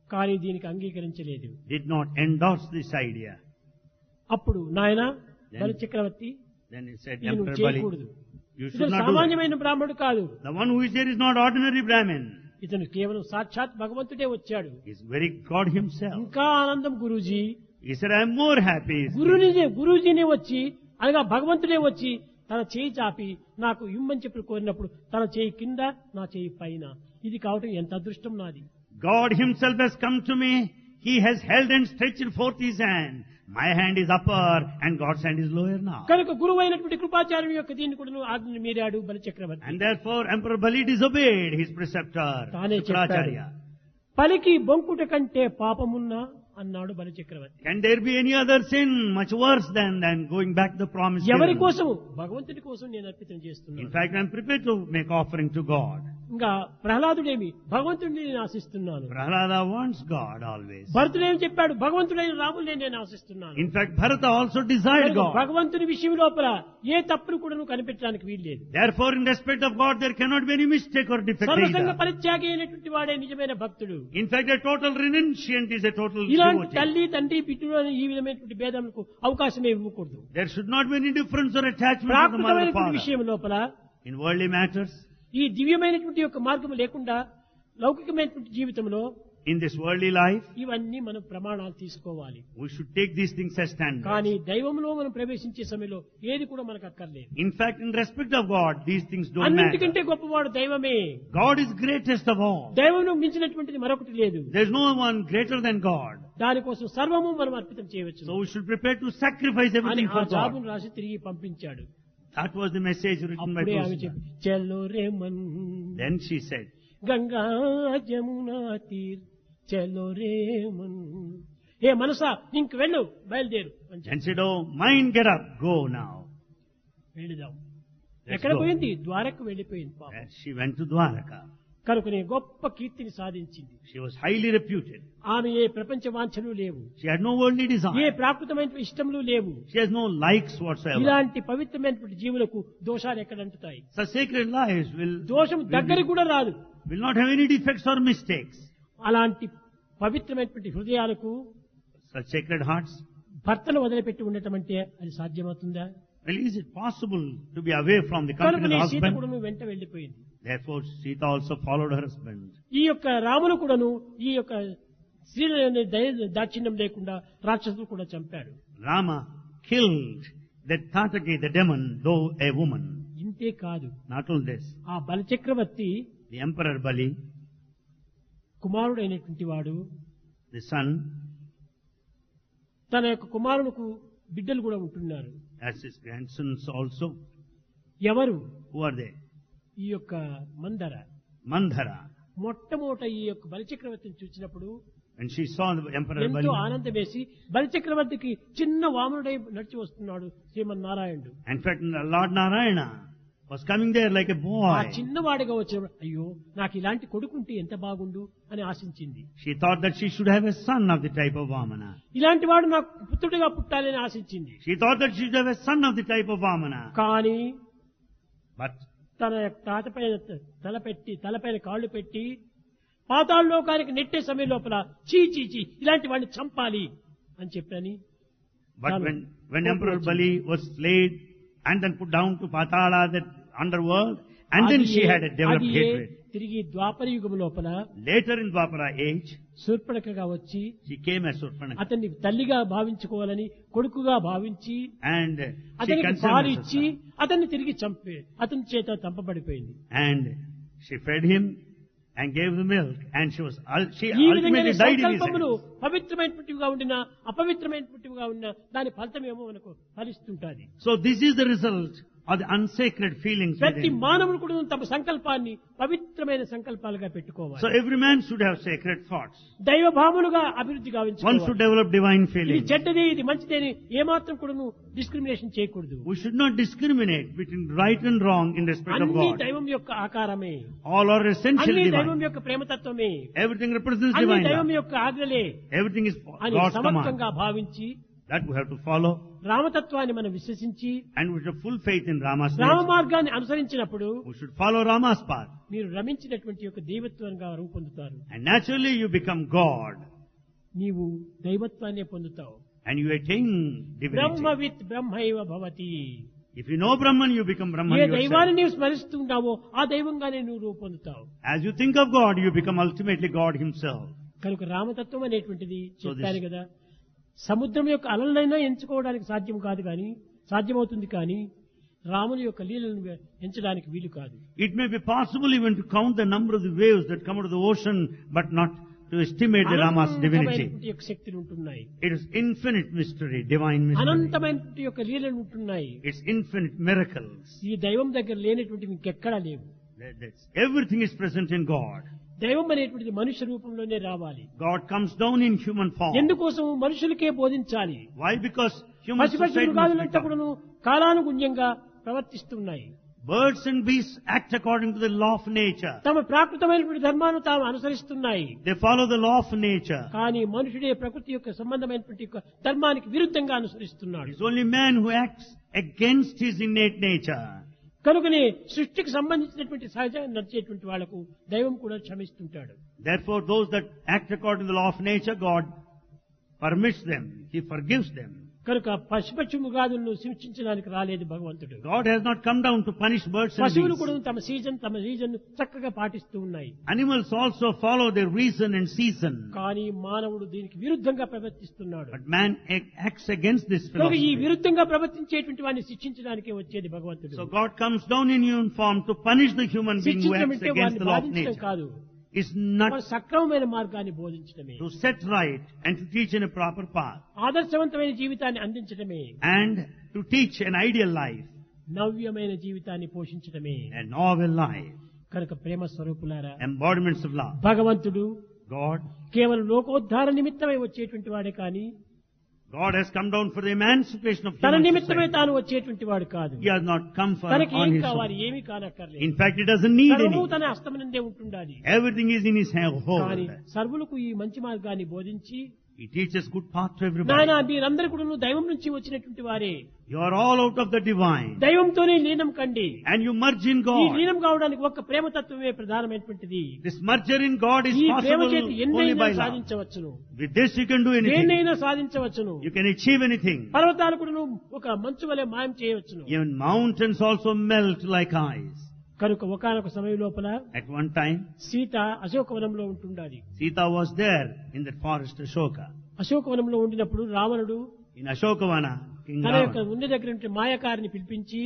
Speaker 1: కానీ దీనికి అంగీకరించలేదు.
Speaker 2: did not endorse this idea.
Speaker 1: అప్పుడు నాయన బలిచక్రవర్తి
Speaker 2: Then he said,
Speaker 1: ఇది నువ్వు
Speaker 2: Emperor Bali,
Speaker 1: చేయకూడదు.
Speaker 2: you
Speaker 1: ఇతను
Speaker 2: should not do that.
Speaker 1: సామాన్యమైన బ్రాహ్మణుడు కాదు.
Speaker 2: The one who is here is not ordinary Brahmin.
Speaker 1: ఇతను కేవలం సాక్షాత్ భగవంతుడే వచ్చాడు.
Speaker 2: He is very God himself.
Speaker 1: ఇంకా ఆనందం Guruji.
Speaker 2: He said, I am more happy.
Speaker 1: గురూజీనే వచ్చి అనగా భగవంతుడే వచ్చి తన చేయి చాపి నాకు ఇమ్మని చెప్పి కోరినప్పుడు తన చేయి కింద నా చేయి పైన ఇది కావటం ఎంత అదృష్టం నాది.
Speaker 2: God himself has come to me. He has held and stretched forth his hand. My hand is upper and God's hand is lower now.
Speaker 1: కనుక గురువు అయినటువంటి కృపాచార్యుని యొక్క దీన్ని కూడా ఆజ్ఞను మీరాడు బలిచక్రవర్తి.
Speaker 2: And therefore Emperor Bali disobeyed his preceptor,
Speaker 1: తానే చెప్పాడు.
Speaker 2: Shukracharya.
Speaker 1: పలికి బొంకుట కంటే పాపమున్నా అన్నాడు బలిచక్రవర్తి.
Speaker 2: Can there be any other sin much worse than going back the promised
Speaker 1: ఎవరి
Speaker 2: land?
Speaker 1: కోసము? భగవంతుడి కోసం నేను అర్పితం
Speaker 2: In
Speaker 1: చేస్తున్నాను.
Speaker 2: fact, I am prepared to make offering to God.
Speaker 1: ఇంకా ప్రహ్లాదుడేమి భగవంతుడిని నేను ఆశిస్తున్నాను.
Speaker 2: Prahlada wants God always.
Speaker 1: భరతుడేమి చెప్పాడు భగవంతుడైన రాముడిని నేను ఆశిస్తున్నాను.
Speaker 2: In fact, Bharata also desired
Speaker 1: కనుక
Speaker 2: God.
Speaker 1: భగవంతుని విషయం లోపల ఏ తప్పును కూడా నువ్వు కనిపెట్టడానికి వీల్లేదు.
Speaker 2: Therefore, in respect of God, there cannot be any mistake or defect
Speaker 1: సర్వసంగ
Speaker 2: either.
Speaker 1: పరిత్యాగి అయినటువంటి వాడే నిజమైన భక్తుడు.
Speaker 2: In fact, a total renunciant is a total
Speaker 1: ఇలాంటి
Speaker 2: devotee.
Speaker 1: తల్లి తండ్రి బిడ్డలు అనే ఈ విధమైనటువంటి భేదములకు అవకాశమే ఇవ్వకూడదు.
Speaker 2: There should not be any difference or attachment to the mother or
Speaker 1: ప్రాకృతమైనటువంటి
Speaker 2: father.
Speaker 1: విషయం లోపల
Speaker 2: In worldly matters,
Speaker 1: ఈ దివ్యమైనటువంటి యొక్క మార్గం లేకుండా లౌకికమైనటువంటి జీవితంలో
Speaker 2: in this worldly life,
Speaker 1: ఇవన్నీ మనం ప్రమాణాలు తీసుకోవాలి.
Speaker 2: we should take these things as standards.
Speaker 1: కానీ దైవంలో మనం ప్రవేశించే సమయంలో ఏది కూడా మనకు అక్కర్లేదు.
Speaker 2: In fact, in respect of God, these things don't
Speaker 1: అన్నింటికంటే
Speaker 2: matter.
Speaker 1: గొప్పవాడు దైవమే.
Speaker 2: God is greatest of all.
Speaker 1: దైవం మించినటువంటిది మరొకటి లేదు.
Speaker 2: There is no one greater than God.
Speaker 1: దానికోసం సర్వము మనం అర్పితం చేయవచ్చు
Speaker 2: So we should prepare to sacrifice
Speaker 1: అని
Speaker 2: everything
Speaker 1: ఆ
Speaker 2: for God.
Speaker 1: జాబును రాసి తిరిగి పంపించాడు.
Speaker 2: That was the message written by
Speaker 1: అప్పుడే ఆమె
Speaker 2: Prabhupada.
Speaker 1: చెప్పి చలో Raman
Speaker 2: Then she said,
Speaker 1: Ganga Jamuna తీర్ చలో రేమన్ ఏ మనసా ఇంక వెళ్ళు బయలుదేరు అని చెప్పి
Speaker 2: and said, oh, mind, get up, go now.
Speaker 1: వెళ్ళిదాం.
Speaker 2: Let's
Speaker 1: ఎక్కడ
Speaker 2: go.
Speaker 1: పోయింది? ద్వారకు వెళ్ళిపోయింది పాపం.
Speaker 2: And she went to Dwaraka.
Speaker 1: కనుకనే గొప్ప కీర్తిని సాధించింది.
Speaker 2: She was highly reputed.
Speaker 1: ఆమె ఏ ప్రపంచ వాంఛలు లేవు,
Speaker 2: She had no worldly
Speaker 1: A
Speaker 2: desire.
Speaker 1: ప్రాకృతమైన ఇష్టములు లేవు.
Speaker 2: She has no likes whatsoever.
Speaker 1: ఇలాంటి పవిత్రమైనటువంటి జీవులకు దోషాలు ఎక్కడ అంటుతాయి?
Speaker 2: Such sacred lives
Speaker 1: దోషం దగ్గరికి కూడా రాదు.
Speaker 2: will not have any defects or mistakes.
Speaker 1: అలాంటి పవిత్రమైనటువంటి హృదయాలకు
Speaker 2: Such sacred hearts.
Speaker 1: భర్తను వదిలిపెట్టి ఉండటం అంటే అది సాధ్యమవుతుందా?
Speaker 2: Well, is it possible to be away from the company
Speaker 1: కనుకనే
Speaker 2: of the
Speaker 1: సీత
Speaker 2: husband?
Speaker 1: కూడాను వెంట వెళ్ళిపోయింది.
Speaker 2: Therefore, Sita also followed her husband.
Speaker 1: ఈ యొక్క రాములు కూడాను ఈ యొక్క స్త్రీల దాక్షిణ్యం లేకుండా రాక్షసులు కూడా చంపాడు.
Speaker 2: Rama killed that Tataki, the demon, though a woman.
Speaker 1: ఇంతే కాదు,
Speaker 2: Not only this,
Speaker 1: ఆ బలిచక్రవర్తి
Speaker 2: the Emperor Bali,
Speaker 1: కుమారుడైనటువంటి వాడు
Speaker 2: the son,
Speaker 1: తన యొక్క కుమారునికి బిడ్డలు కూడా ఉంటున్నారు.
Speaker 2: as his grandsons also.
Speaker 1: ఎవరు?
Speaker 2: Who are they?
Speaker 1: ఈ యొక్క మందర.
Speaker 2: Mandhara.
Speaker 1: మొట్టమొదట ఈ యొక్క బలిచక్రవర్తిని చూసినప్పుడు
Speaker 2: When she saw the Emperor
Speaker 1: ఎంతో
Speaker 2: Bali,
Speaker 1: ఆనందం వేసి బలిచక్రవర్తికి చిన్న వామనుడై నడిచి వస్తున్నాడు శ్రీమన్నారాయణుడు.
Speaker 2: in fact, Lord Narayana was coming there like a
Speaker 1: ఆ
Speaker 2: boy.
Speaker 1: చిన్నవాడిగా వచ్చినప్పుడు అయ్యో నాకు ఇలాంటి కొడుకుంటే ఎంత బాగుండు అని ఆశించింది.
Speaker 2: She thought that she should have a son of the type of Vamana.
Speaker 1: ఇలాంటి వాడు నాకు పుత్రుడిగా పుట్టాలని ఆశించింది.
Speaker 2: She thought that she should have a son of the type of Vamana.
Speaker 1: కానీ
Speaker 2: But
Speaker 1: తన తాతపైన తలపైన కాళ్ళు పెట్టి పాతాళ లోకానికి నెట్టే సమయం లోపల చీ ఇలాంటి వాడిని చంపాలి అని చెప్పని.
Speaker 2: But when Emperor Bali was slayed and then put down to Patala, that underworld, and then she had a developed hatred.
Speaker 1: తిరిగి ద్వాపర యుగం లోపల
Speaker 2: Later in Dwapara age,
Speaker 1: శూర్పణఖగా వచ్చి
Speaker 2: she came as Surpanakha.
Speaker 1: అతన్ని తల్లిగా భావించుకోవాలని కొడుకుగా భావించి
Speaker 2: And she
Speaker 1: అతనికి
Speaker 2: considered
Speaker 1: పాలు
Speaker 2: as her
Speaker 1: ఇచ్చి
Speaker 2: son.
Speaker 1: అతన్ని తిరిగి అతని చేత చంపబడిపోయింది.
Speaker 2: And she fed him and gave the milk, and she
Speaker 1: ఈ విధంగా
Speaker 2: ultimately died in his
Speaker 1: సంకల్పములు
Speaker 2: hands.
Speaker 1: పవిత్రమైనటువంటివిగా ఉండినా అపవిత్రమైనటువంటివిగా ఉన్నా దాని ఫలితమేమో మనకు ఫలిస్తుంటాది.
Speaker 2: So this is the result of the unsacred feelings
Speaker 1: ప్రతి
Speaker 2: within.
Speaker 1: మానవుడు కూడా తమ సంకల్పాన్ని పవిత్రమైన సంకల్పాలుగా పెట్టుకోవాలి.
Speaker 2: So every man should have sacred thoughts.
Speaker 1: దైవ భావములుగా అభివృద్ధి
Speaker 2: One should
Speaker 1: గావించుకోవాలి.
Speaker 2: develop divine
Speaker 1: ఇది
Speaker 2: feelings.
Speaker 1: చెడ్డది ఇది మంచిది అని ఏమాత్రం కూడా డిస్క్రిమినేషన్ చేయకూడదు.
Speaker 2: We should not discriminate between right and wrong in respect of
Speaker 1: అన్ని
Speaker 2: God.
Speaker 1: దైవం యొక్క ఆకారమే,
Speaker 2: All are essentially
Speaker 1: అన్ని
Speaker 2: divine.
Speaker 1: దైవం యొక్క ప్రేమతత్వమే,
Speaker 2: Everything represents
Speaker 1: అన్ని
Speaker 2: divine
Speaker 1: దైవం
Speaker 2: love.
Speaker 1: యొక్క ఆజ్ఞలే
Speaker 2: Everything is
Speaker 1: అని
Speaker 2: God's command.
Speaker 1: సమర్థంగా భావించి
Speaker 2: That we have to follow,
Speaker 1: రామతత్వాన్ని మనం విశ్వసించి
Speaker 2: and we should have full faith in Rama's
Speaker 1: Rama
Speaker 2: ways.
Speaker 1: మార్గాన్ని అనుసరించినప్పుడు
Speaker 2: We should follow Rama's path.
Speaker 1: మీరు రమించినటువంటి యొక్క దైవత్వంగా రూపొందుతారు.
Speaker 2: And naturally you become God.
Speaker 1: నీవు దైవత్వాన్ని పొందుతావు.
Speaker 2: And you attain
Speaker 1: Brahma
Speaker 2: divinity.
Speaker 1: With బ్రహ్మైవ భవతి.
Speaker 2: If you know Brahman, you become Brahman
Speaker 1: ఏ దైవాన్ని
Speaker 2: yourself.
Speaker 1: నీవు స్మరిస్తున్నావో ఆ దైవంగానే నువ్వు రూపొందుతావు.
Speaker 2: As you think of God, you become ultimately God himself.
Speaker 1: కనుక రామతత్వం అనేటువంటిది
Speaker 2: So
Speaker 1: చెప్పాను
Speaker 2: this-
Speaker 1: కదా, సముద్రం యొక్క అలలైనా ఎంచుకోవడానికి సాధ్యం కాదు, కానీ సాధ్యమవుతుంది, కానీ రాముని యొక్క లీలను ఎంచడానికి వీలు కాదు.
Speaker 2: It may be possible even to count the number of the waves that come out of the ocean, but not to estimate the Rama's divinity.
Speaker 1: అనంతమైనటువంటి యొక్క శక్తులు ఉంటున్నాయి,
Speaker 2: It is infinite mystery, divine mystery.
Speaker 1: అనంతమైనటువంటి యొక్క లీలలు ఉంటున్నాయి.
Speaker 2: It's infinite miracles.
Speaker 1: ఈ దైవం దగ్గర లేనటువంటివి ఇంకెక్కడా లేవు.
Speaker 2: Everything is present in God.
Speaker 1: దైవం అనేటువంటిది మనుష్య రూపంలోనే రావాలి.
Speaker 2: God comes down in human form.
Speaker 1: ఎందుకోసం మనుషులకే బోధించాలి.
Speaker 2: Why? Because human
Speaker 1: పశుపక్షి
Speaker 2: society must
Speaker 1: మృగాదులంతా
Speaker 2: become.
Speaker 1: కూడాను కాలానుగుణ్యంగా ప్రవర్తిస్తున్నాయి.
Speaker 2: Birds and beasts act according to the law of nature.
Speaker 1: తమ ప్రాకృతమైనటువంటి ధర్మాన్ని తాము అనుసరిస్తున్నాయి.
Speaker 2: They follow the law of nature.
Speaker 1: కానీ మనుషుడే ప్రకృతి యొక్క సంబంధమైనటువంటి యొక్క ధర్మానికి విరుద్ధంగా అనుసరిస్తున్నాడు.
Speaker 2: It's only man who acts against his innate nature.
Speaker 1: కనుకనే సృష్టికి సంబంధించినటువంటి సహజంగా నడిచేటువంటి వాళ్లకు దైవం కూడా క్షమిస్తుంటాడు.
Speaker 2: Therefore, those that act according to the law of nature, God permits them. He forgives them.
Speaker 1: కనుక పశుపక్షి మృగాదులను శిక్షించడానికి రాలేదు భగవంతుడు.
Speaker 2: God has not come down to punish birds and
Speaker 1: పశువులు
Speaker 2: beasts.
Speaker 1: కూడా తమ రీజన్ చక్కగా పాటిస్తూ ఉన్నాయి.
Speaker 2: Animals also follow their reason and season.
Speaker 1: కానీ మానవుడు దీనికి విరుద్ధంగా ప్రవర్తిస్తున్నాడు.
Speaker 2: But man acts against this
Speaker 1: కనుక ఈ
Speaker 2: philosophy.
Speaker 1: విరుద్ధంగా ప్రవర్తించేటువంటి వాడిని శిక్షించడానికే వచ్చేది భగవంతుడు.
Speaker 2: So God comes down in human form to punish the human being who
Speaker 1: శిక్షించడం
Speaker 2: acts
Speaker 1: అంటే
Speaker 2: against
Speaker 1: వాడిని
Speaker 2: the law of
Speaker 1: బాధించడం
Speaker 2: nature.
Speaker 1: కాదు,
Speaker 2: It's not
Speaker 1: వాడు సక్రమమైన మార్గాన్ని బోధించడమే,
Speaker 2: to set right and to teach in a proper path
Speaker 1: ఆదర్శవంతమైన జీవితాన్ని అందించడమే,
Speaker 2: and to teach an ideal life,
Speaker 1: నవ్యమైన జీవితాన్ని పోషించడమే.
Speaker 2: a novel life,
Speaker 1: కనుక ప్రేమ స్వరూపులారా,
Speaker 2: embodiments of love.
Speaker 1: భగవంతుడు
Speaker 2: God
Speaker 1: కేవలం లోకోద్ధార నిమిత్తమై వచ్చేటువంటి వాడే కానీ
Speaker 2: has come down for the emancipation of
Speaker 1: తన
Speaker 2: human
Speaker 1: నిమిత్తమే
Speaker 2: society.
Speaker 1: తాను వచ్చేటువంటి వాడు కాదు.
Speaker 2: He has not come for
Speaker 1: తనకి
Speaker 2: on
Speaker 1: ఏం
Speaker 2: his
Speaker 1: కావాలి,
Speaker 2: own.
Speaker 1: ఏమీ కానక్కర్లేదు.
Speaker 2: In fact, he doesn't need
Speaker 1: సర్వము
Speaker 2: any.
Speaker 1: తన హస్తమునందే ఉంటుండాలి.
Speaker 2: Everything is in his
Speaker 1: కానీ
Speaker 2: hold.
Speaker 1: సర్వులకు ఈ మంచి మార్గాన్ని బోధించి,
Speaker 2: He teaches good path to everybody.
Speaker 1: నాయన మీరందరూ కూడా దైవం నుంచి వచ్చినటువంటి వారే,
Speaker 2: You are all out of the divine,
Speaker 1: దైవంతోనే లీనం కండి.
Speaker 2: and you merge in
Speaker 1: ఈ
Speaker 2: God.
Speaker 1: లీనం కావడానికి ఒక్క ప్రేమతత్వమే ప్రధానమైనటువంటిది.
Speaker 2: This merger in God is
Speaker 1: ఈ ప్రేమ
Speaker 2: possible
Speaker 1: చేతి
Speaker 2: only
Speaker 1: ఎన్నైనా
Speaker 2: by love.
Speaker 1: సాధించవచ్చును,
Speaker 2: With this you can do anything.
Speaker 1: దేన్నైనా సాధించవచ్చును.
Speaker 2: You can achieve anything.
Speaker 1: పర్వతాలు కూడా ఒక మంచు వలె మాయం చేయవచ్చును.
Speaker 2: Even mountains also melt like ice.
Speaker 1: కనుక ఒకానొక సమయం లోపల
Speaker 2: At one time,
Speaker 1: సీత అశోకవనంలో ఉంటుండాలి.
Speaker 2: Sita was there in that forest Ashoka.
Speaker 1: అశోకవనంలో ఉండినప్పుడు రావణుడు
Speaker 2: In Ashokavana, King
Speaker 1: తన యొక్క
Speaker 2: Ravana.
Speaker 1: ఉండి దగ్గర ఉంటే మాయకారిని పిలిపించి,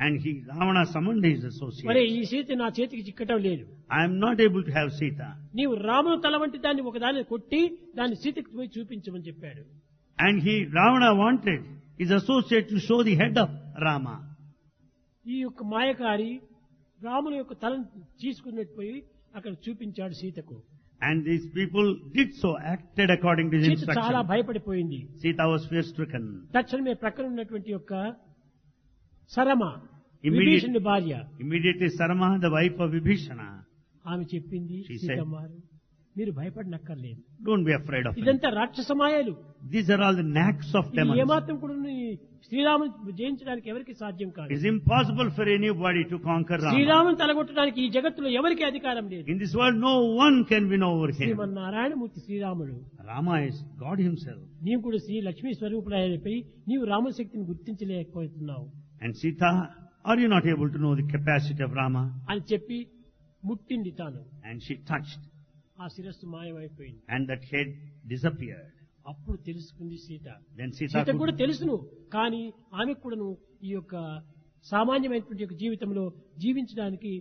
Speaker 2: And Ravana summoned his
Speaker 1: మరే
Speaker 2: associates.
Speaker 1: ఈ సీత నా చేతికి చిక్కటం లేదు,
Speaker 2: I am not able to have Sita.
Speaker 1: నీవు రామును తల వంటి దాన్ని ఒకదాన్ని కొట్టి దాన్ని సీతకి పోయి చూపించమని చెప్పాడు.
Speaker 2: And Ravana wanted his associate to show the head of Rama.
Speaker 1: ఈ యొక్క మాయకారి రాముని యొక్క తలను తీసుకున్నట్టు పోయి అక్కడ చూపించాడు సీతకు.
Speaker 2: And these people did so, acted according to his
Speaker 1: Sita చాలా
Speaker 2: instruction.
Speaker 1: భయపడిపోయింది.
Speaker 2: Sita was fear-stricken.
Speaker 1: తక్షణమే ప్రక్కన ఉన్నటువంటి యొక్క సరమ విభీషణుడి భార్య.
Speaker 2: Immediately Sarma, the wife of Vibhishana,
Speaker 1: ఆమె చెప్పింది,
Speaker 2: She said,
Speaker 1: సీతమ్మారు మీరు భయపడనక్కర్లేదు,
Speaker 2: don't be afraid of it.
Speaker 1: ఇదంతా రాక్షసమాయలు,
Speaker 2: These are all the knacks of
Speaker 1: ఇది
Speaker 2: demons.
Speaker 1: ఏమాత్రం కూడా శ్రీరాముని జయించడానికి ఎవరికి సాధ్యం కాదు.
Speaker 2: It is impossible for anybody to conquer Rama.
Speaker 1: శ్రీరాముని తలగొట్టడానికి ఈ జగత్తులో ఎవరికి అధికారం లేదు.
Speaker 2: In this world, no one can win over him.
Speaker 1: Srimannarayanamurthy శ్రీరాముడు,
Speaker 2: Rama is God himself.
Speaker 1: నీవు కూడా శ్రీ లక్ష్మీ స్వరూపులైపోయి నీవు రామశక్తిని గుర్తించలేకపోతున్నావు
Speaker 2: And Sita, are you not able to know the capacity of Rama?
Speaker 1: అని చెప్పి ముట్టింది తాను.
Speaker 2: And she touched,
Speaker 1: ఆ శిరస్సు మాయమైపోయింది.
Speaker 2: and that head disappeared.
Speaker 1: అప్పుడు తెలుసుకుంది సీత.
Speaker 2: Then Sita
Speaker 1: సీత కూడా
Speaker 2: could,
Speaker 1: తెలుసును, కానీ ఆమెకు కూడాను ఈ యొక్క సామాన్యమైనటువంటి యొక్క జీవితంలో జీవించడానికి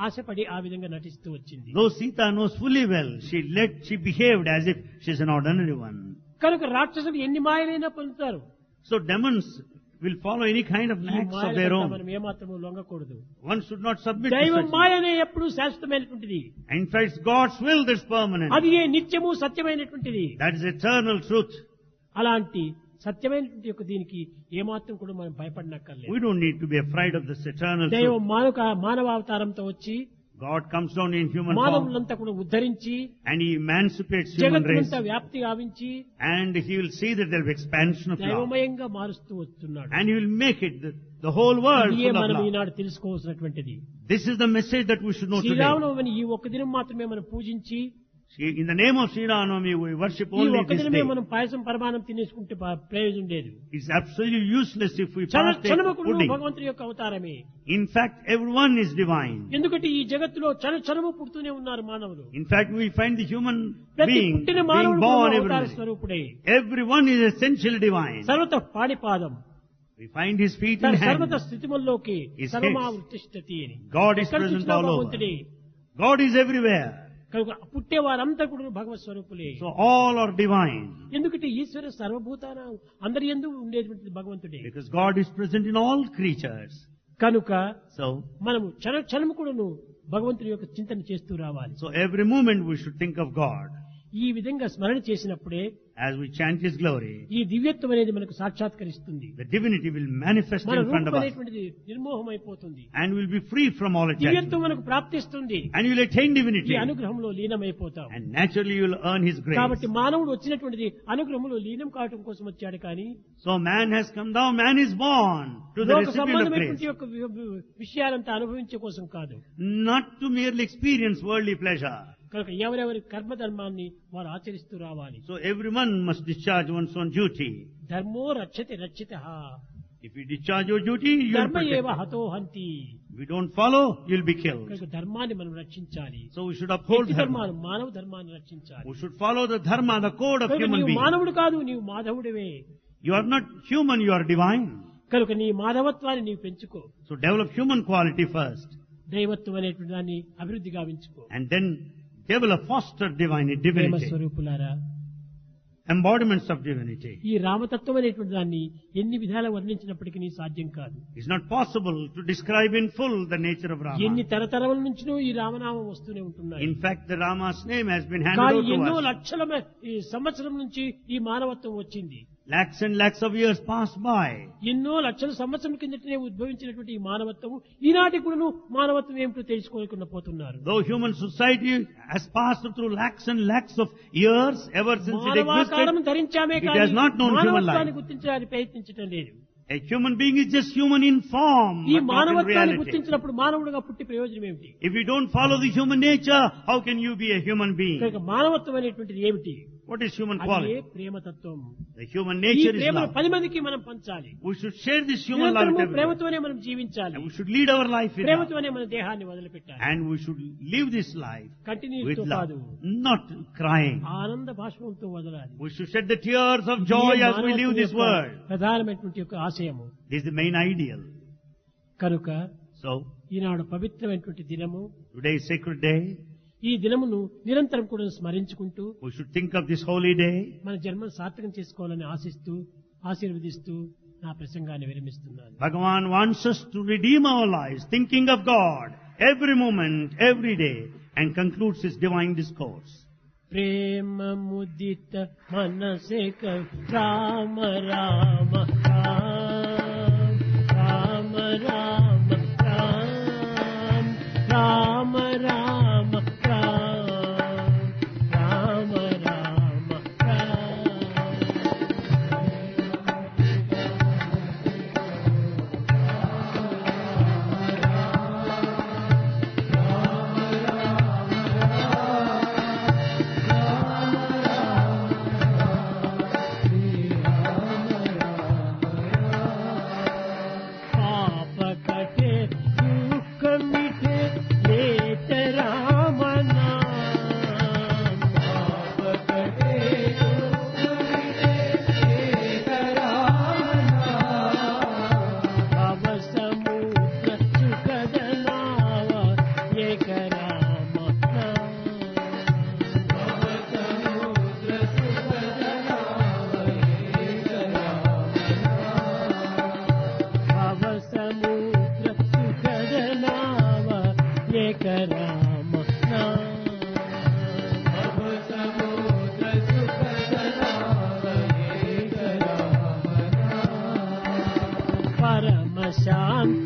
Speaker 1: ఆశపడి ఆ విధంగా నటిస్తూ వచ్చింది.
Speaker 2: though Sita knows fully well, she behaved as if she is an ordinary one.
Speaker 1: కనుక రాక్షసులు ఎన్ని మాయలైనా పొందుతారు.
Speaker 2: So demons will follow any kind of
Speaker 1: ఈ
Speaker 2: knacks of
Speaker 1: మాయల
Speaker 2: their
Speaker 1: పట్ల
Speaker 2: own.
Speaker 1: మనం ఏమాత్రము లొంగకూడదు.
Speaker 2: One should not submit to
Speaker 1: దైవం
Speaker 2: such.
Speaker 1: మాయనే ఎప్పుడు శాశ్వతమైనటువంటిది.
Speaker 2: In fact, it's God's will that's permanent.
Speaker 1: అది ఏ నిత్యము సత్యమైనటువంటిది.
Speaker 2: That is eternal truth.
Speaker 1: అలాంటి సత్యమైనటువంటి యొక్క దీనికి ఏమాత్రం కూడా మనం భయపడనక్కర్లేదు.
Speaker 2: We don't need to be afraid of this eternal
Speaker 1: దైవం
Speaker 2: truth.
Speaker 1: మానవ అవతారంతో వచ్చి
Speaker 2: God comes down in human form
Speaker 1: మానవులంతా కూడా ఉద్ధరించి
Speaker 2: and He emancipates human race,
Speaker 1: జగత్తునంతా వ్యాప్తి గావించి
Speaker 2: and He will see that there will be expansion of love,
Speaker 1: దైవమయంగా మారుస్తూ వస్తున్నాడు.
Speaker 2: and He will make it the whole world
Speaker 1: ఇదే
Speaker 2: full of
Speaker 1: మనం
Speaker 2: love.
Speaker 1: Eenadu తెలుసుకోవాల్సినటువంటిది.
Speaker 2: This is the message that we should know today.
Speaker 1: శ్రీరామనవమిని ఈ ఒక్క దినం మాత్రమే మనం పూజించి
Speaker 2: In the name of Sri Ramnavami, we worship
Speaker 1: ఈ
Speaker 2: only
Speaker 1: ఒక్క
Speaker 2: this
Speaker 1: దినమే
Speaker 2: day.
Speaker 1: మనం పాయసం పరమానం తినేసుకుంటే ప్రయోజనం లేదు.
Speaker 2: It's absolutely useless if we partake
Speaker 1: క్షణముకుడు
Speaker 2: pudding.
Speaker 1: భగవంతుడి యొక్క అవతారమే.
Speaker 2: In fact, everyone is divine.
Speaker 1: ఎందుకంటే ఈ జగత్తులో క్షణము పుడుతూనే ఉన్నారు మానవులు.
Speaker 2: In fact, we find the human
Speaker 1: ప్రతి
Speaker 2: being
Speaker 1: పుట్టిన
Speaker 2: being
Speaker 1: మానవుడు
Speaker 2: born
Speaker 1: అవతార
Speaker 2: every day.
Speaker 1: స్వరూపుడే.
Speaker 2: Everyone is essentially divine.
Speaker 1: సర్వత పాడిపాదం
Speaker 2: We find His feet and
Speaker 1: సర్వత
Speaker 2: hands.
Speaker 1: స్థితిముల్లోకి
Speaker 2: His
Speaker 1: సర్వమావృతిష్ఠతి అని.
Speaker 2: God is
Speaker 1: ఎక్కడ
Speaker 2: present
Speaker 1: చూసినా
Speaker 2: all over.
Speaker 1: భగవంతుడే.
Speaker 2: God is everywhere.
Speaker 1: కనుక పుట్టేవారంతా కూడా భగవత్ స్వరూపులే.
Speaker 2: So all are divine.
Speaker 1: ఎందుకంటే ఈశ్వర సర్వభూతాన అందరి యందు ఉండేటువంటిది భగవంతుడే.
Speaker 2: Because God is present in all creatures.
Speaker 1: కనుక
Speaker 2: So
Speaker 1: మనము క్షణము కూడాను భగవంతుని యొక్క చింతన చేస్తూ రావాలి.
Speaker 2: so every moment we should think of God.
Speaker 1: ఈ విధంగా స్మరణ చేసినప్పుడే
Speaker 2: As we chant His glory,
Speaker 1: ఈ దివ్యత్వం అనేది మనకు సాక్షాత్కరిస్తుంది.
Speaker 2: the divinity will manifest
Speaker 1: మన
Speaker 2: in front of
Speaker 1: రూపం
Speaker 2: us.
Speaker 1: అనేటువంటిది నిర్మోహమైపోతుంది.
Speaker 2: And we'll be free from all attachment.
Speaker 1: దివ్యత్వం మనకు ప్రాప్తిస్తుంది.
Speaker 2: And you'll attain
Speaker 1: ఈ
Speaker 2: divinity.
Speaker 1: అనుగ్రహంలో లీనమైపోతాం.
Speaker 2: And naturally you'll earn His grace.
Speaker 1: కాబట్టి మానవుడు వచ్చినటువంటిది అనుగ్రహంలో లీనం కావటం కోసం వచ్చాడు కానీ
Speaker 2: So man has come down, man is born to the
Speaker 1: లోక
Speaker 2: recipient of
Speaker 1: సంబంధమైనటువంటి
Speaker 2: grace.
Speaker 1: యొక్క విషయాలంతా అనుభవించే కోసం కాదు.
Speaker 2: Not to merely experience worldly pleasure.
Speaker 1: కనుక ఎవరెవరి కర్మధర్మాన్ని వారు ఆచరిస్తూ రావాలి.
Speaker 2: So everyone must discharge one's own duty.
Speaker 1: ధర్మో రక్షతి రక్షితః
Speaker 2: If you discharge your duty, you'll
Speaker 1: ధర్మ
Speaker 2: protect.
Speaker 1: ఏవ హతో హంతి.
Speaker 2: If you don't follow, you'll be killed.
Speaker 1: కనుక ధర్మాన్ని మనం రక్షించాలి.
Speaker 2: So we should uphold
Speaker 1: వ్యక్తి
Speaker 2: dharma.
Speaker 1: ధర్మాన్ని మానవ ధర్మాన్ని రక్షించాలి.
Speaker 2: We should follow the dharma, the code of
Speaker 1: కనుక
Speaker 2: human
Speaker 1: నీవు
Speaker 2: being.
Speaker 1: మానవుడు కాదు, నీవు మాధవుడివే.
Speaker 2: You are not human, you are divine.
Speaker 1: కనుక నీ మాధవత్వాన్ని నీవు పెంచుకో.
Speaker 2: So develop human quality first.
Speaker 1: దైవత్వం అనేటువంటి దాన్ని అభివృద్ధి గావించుకో.
Speaker 2: And then develop, foster
Speaker 1: Prema
Speaker 2: divinity.
Speaker 1: స్వరూపులారా,
Speaker 2: Embodiments of divinity.
Speaker 1: ఈ రామతత్వం అనేటువంటి దాన్ని ఎన్ని విధాలు వర్ణించినప్పటికీ సాధ్యం కాదు.
Speaker 2: It's not possible to describe in full the nature of
Speaker 1: ఎన్ని
Speaker 2: Rama.
Speaker 1: తరతరముల నుంచినో ఈ రామనామం వస్తూనే ఉంటున్నాయి.
Speaker 2: In fact, the Rama's name has been handed
Speaker 1: కానీ
Speaker 2: over to
Speaker 1: ఎన్నో
Speaker 2: us.
Speaker 1: లక్షల ఈ సంవత్సరం నుంచి ఈ మానవత్వం వచ్చింది.
Speaker 2: Lakhs and lakhs of years passed by.
Speaker 1: ఎన్నో లక్షల సంవత్సరం కిందటనే ఉద్భవించినటువంటి ఈ మానవత్వం ఈనాటి కూడా మానవత్వం ఏమిటో తెలుసుకోకుండా పోతున్నారు.
Speaker 2: Though human society has passed through lakhs and lakhs of years ever since it
Speaker 1: మానవాకారం
Speaker 2: existed,
Speaker 1: ధరించామే
Speaker 2: it
Speaker 1: కానీ
Speaker 2: has not known human
Speaker 1: మానవత్వాన్ని
Speaker 2: life.
Speaker 1: గుర్తించడానికి ప్రయత్నించడం లేదు.
Speaker 2: A human being is just human in form,
Speaker 1: ఈ
Speaker 2: but not in
Speaker 1: మానవత్వాన్ని
Speaker 2: reality.
Speaker 1: గుర్తించినప్పుడు మానవుడిగా పుట్టి ప్రయోజనం ఏమిటి?
Speaker 2: If you don't follow the human nature, how can you be a human being?
Speaker 1: కనుక మానవత్వం అనేటువంటిది ఏమిటి?
Speaker 2: What is human
Speaker 1: అదే
Speaker 2: quality?
Speaker 1: ప్రేమతత్వం.
Speaker 2: The human
Speaker 1: ఈ
Speaker 2: nature is
Speaker 1: ప్రేమను
Speaker 2: love.
Speaker 1: 10 మందికి మనం పంచాలి.
Speaker 2: We should share this human love with
Speaker 1: నిరంతరము
Speaker 2: everyone.
Speaker 1: ప్రేమతోనే మనం జీవించాలి.
Speaker 2: And we should lead our life with love.
Speaker 1: ప్రేమతోనే మన దేహాన్ని వదిలిపెట్టాలి.
Speaker 2: And we should live this life
Speaker 1: continuous
Speaker 2: with
Speaker 1: తో
Speaker 2: love,
Speaker 1: కాదు,
Speaker 2: not crying.
Speaker 1: ఆనంద భాష్పంతో వదలాలి.
Speaker 2: We should shed the tears of joy
Speaker 1: ఇదే
Speaker 2: as we live
Speaker 1: మానవత్వం
Speaker 2: this
Speaker 1: యొక్క
Speaker 2: world.
Speaker 1: ప్రధానమైనటువంటి యొక్క ఆశయము.
Speaker 2: This is the main ideal.
Speaker 1: కనుక
Speaker 2: So,
Speaker 1: ఈనాడు పవిత్రమైనటువంటి దినము.
Speaker 2: today is sacred day.
Speaker 1: ఈ దినమును నిరంతరం కూడా స్మరించుకుంటూ
Speaker 2: We should think of this holy day.
Speaker 1: మన జన్మను సార్థకం చేసుకోవాలని ఆశిస్తూ ఆశీర్వదిస్తూ నా ప్రసంగాన్ని విరమిస్తున్నాను.
Speaker 2: Bhagavan wants us to redeem our lives, thinking of God every moment, every day, and concludes his divine discourse.
Speaker 1: ప్రేమ ముదిత మనసే రామ రామ రామ రామ రామ రామ రామ రామ రామ పాప కటే దుఃఖ మిటే లేత రామ నామ పాప కటే దుఃఖ మిటే లేత రామ నామ భవ సముద్ర సుఖద నావ ఏక రామ భవ సముద్ర సుఖద నావ ఏక రామ భవ సముద్ర సుఖద నావ ఏక రామ భవ సముద్ర సుఖద నావ ఏక రామ పరమ శాంతి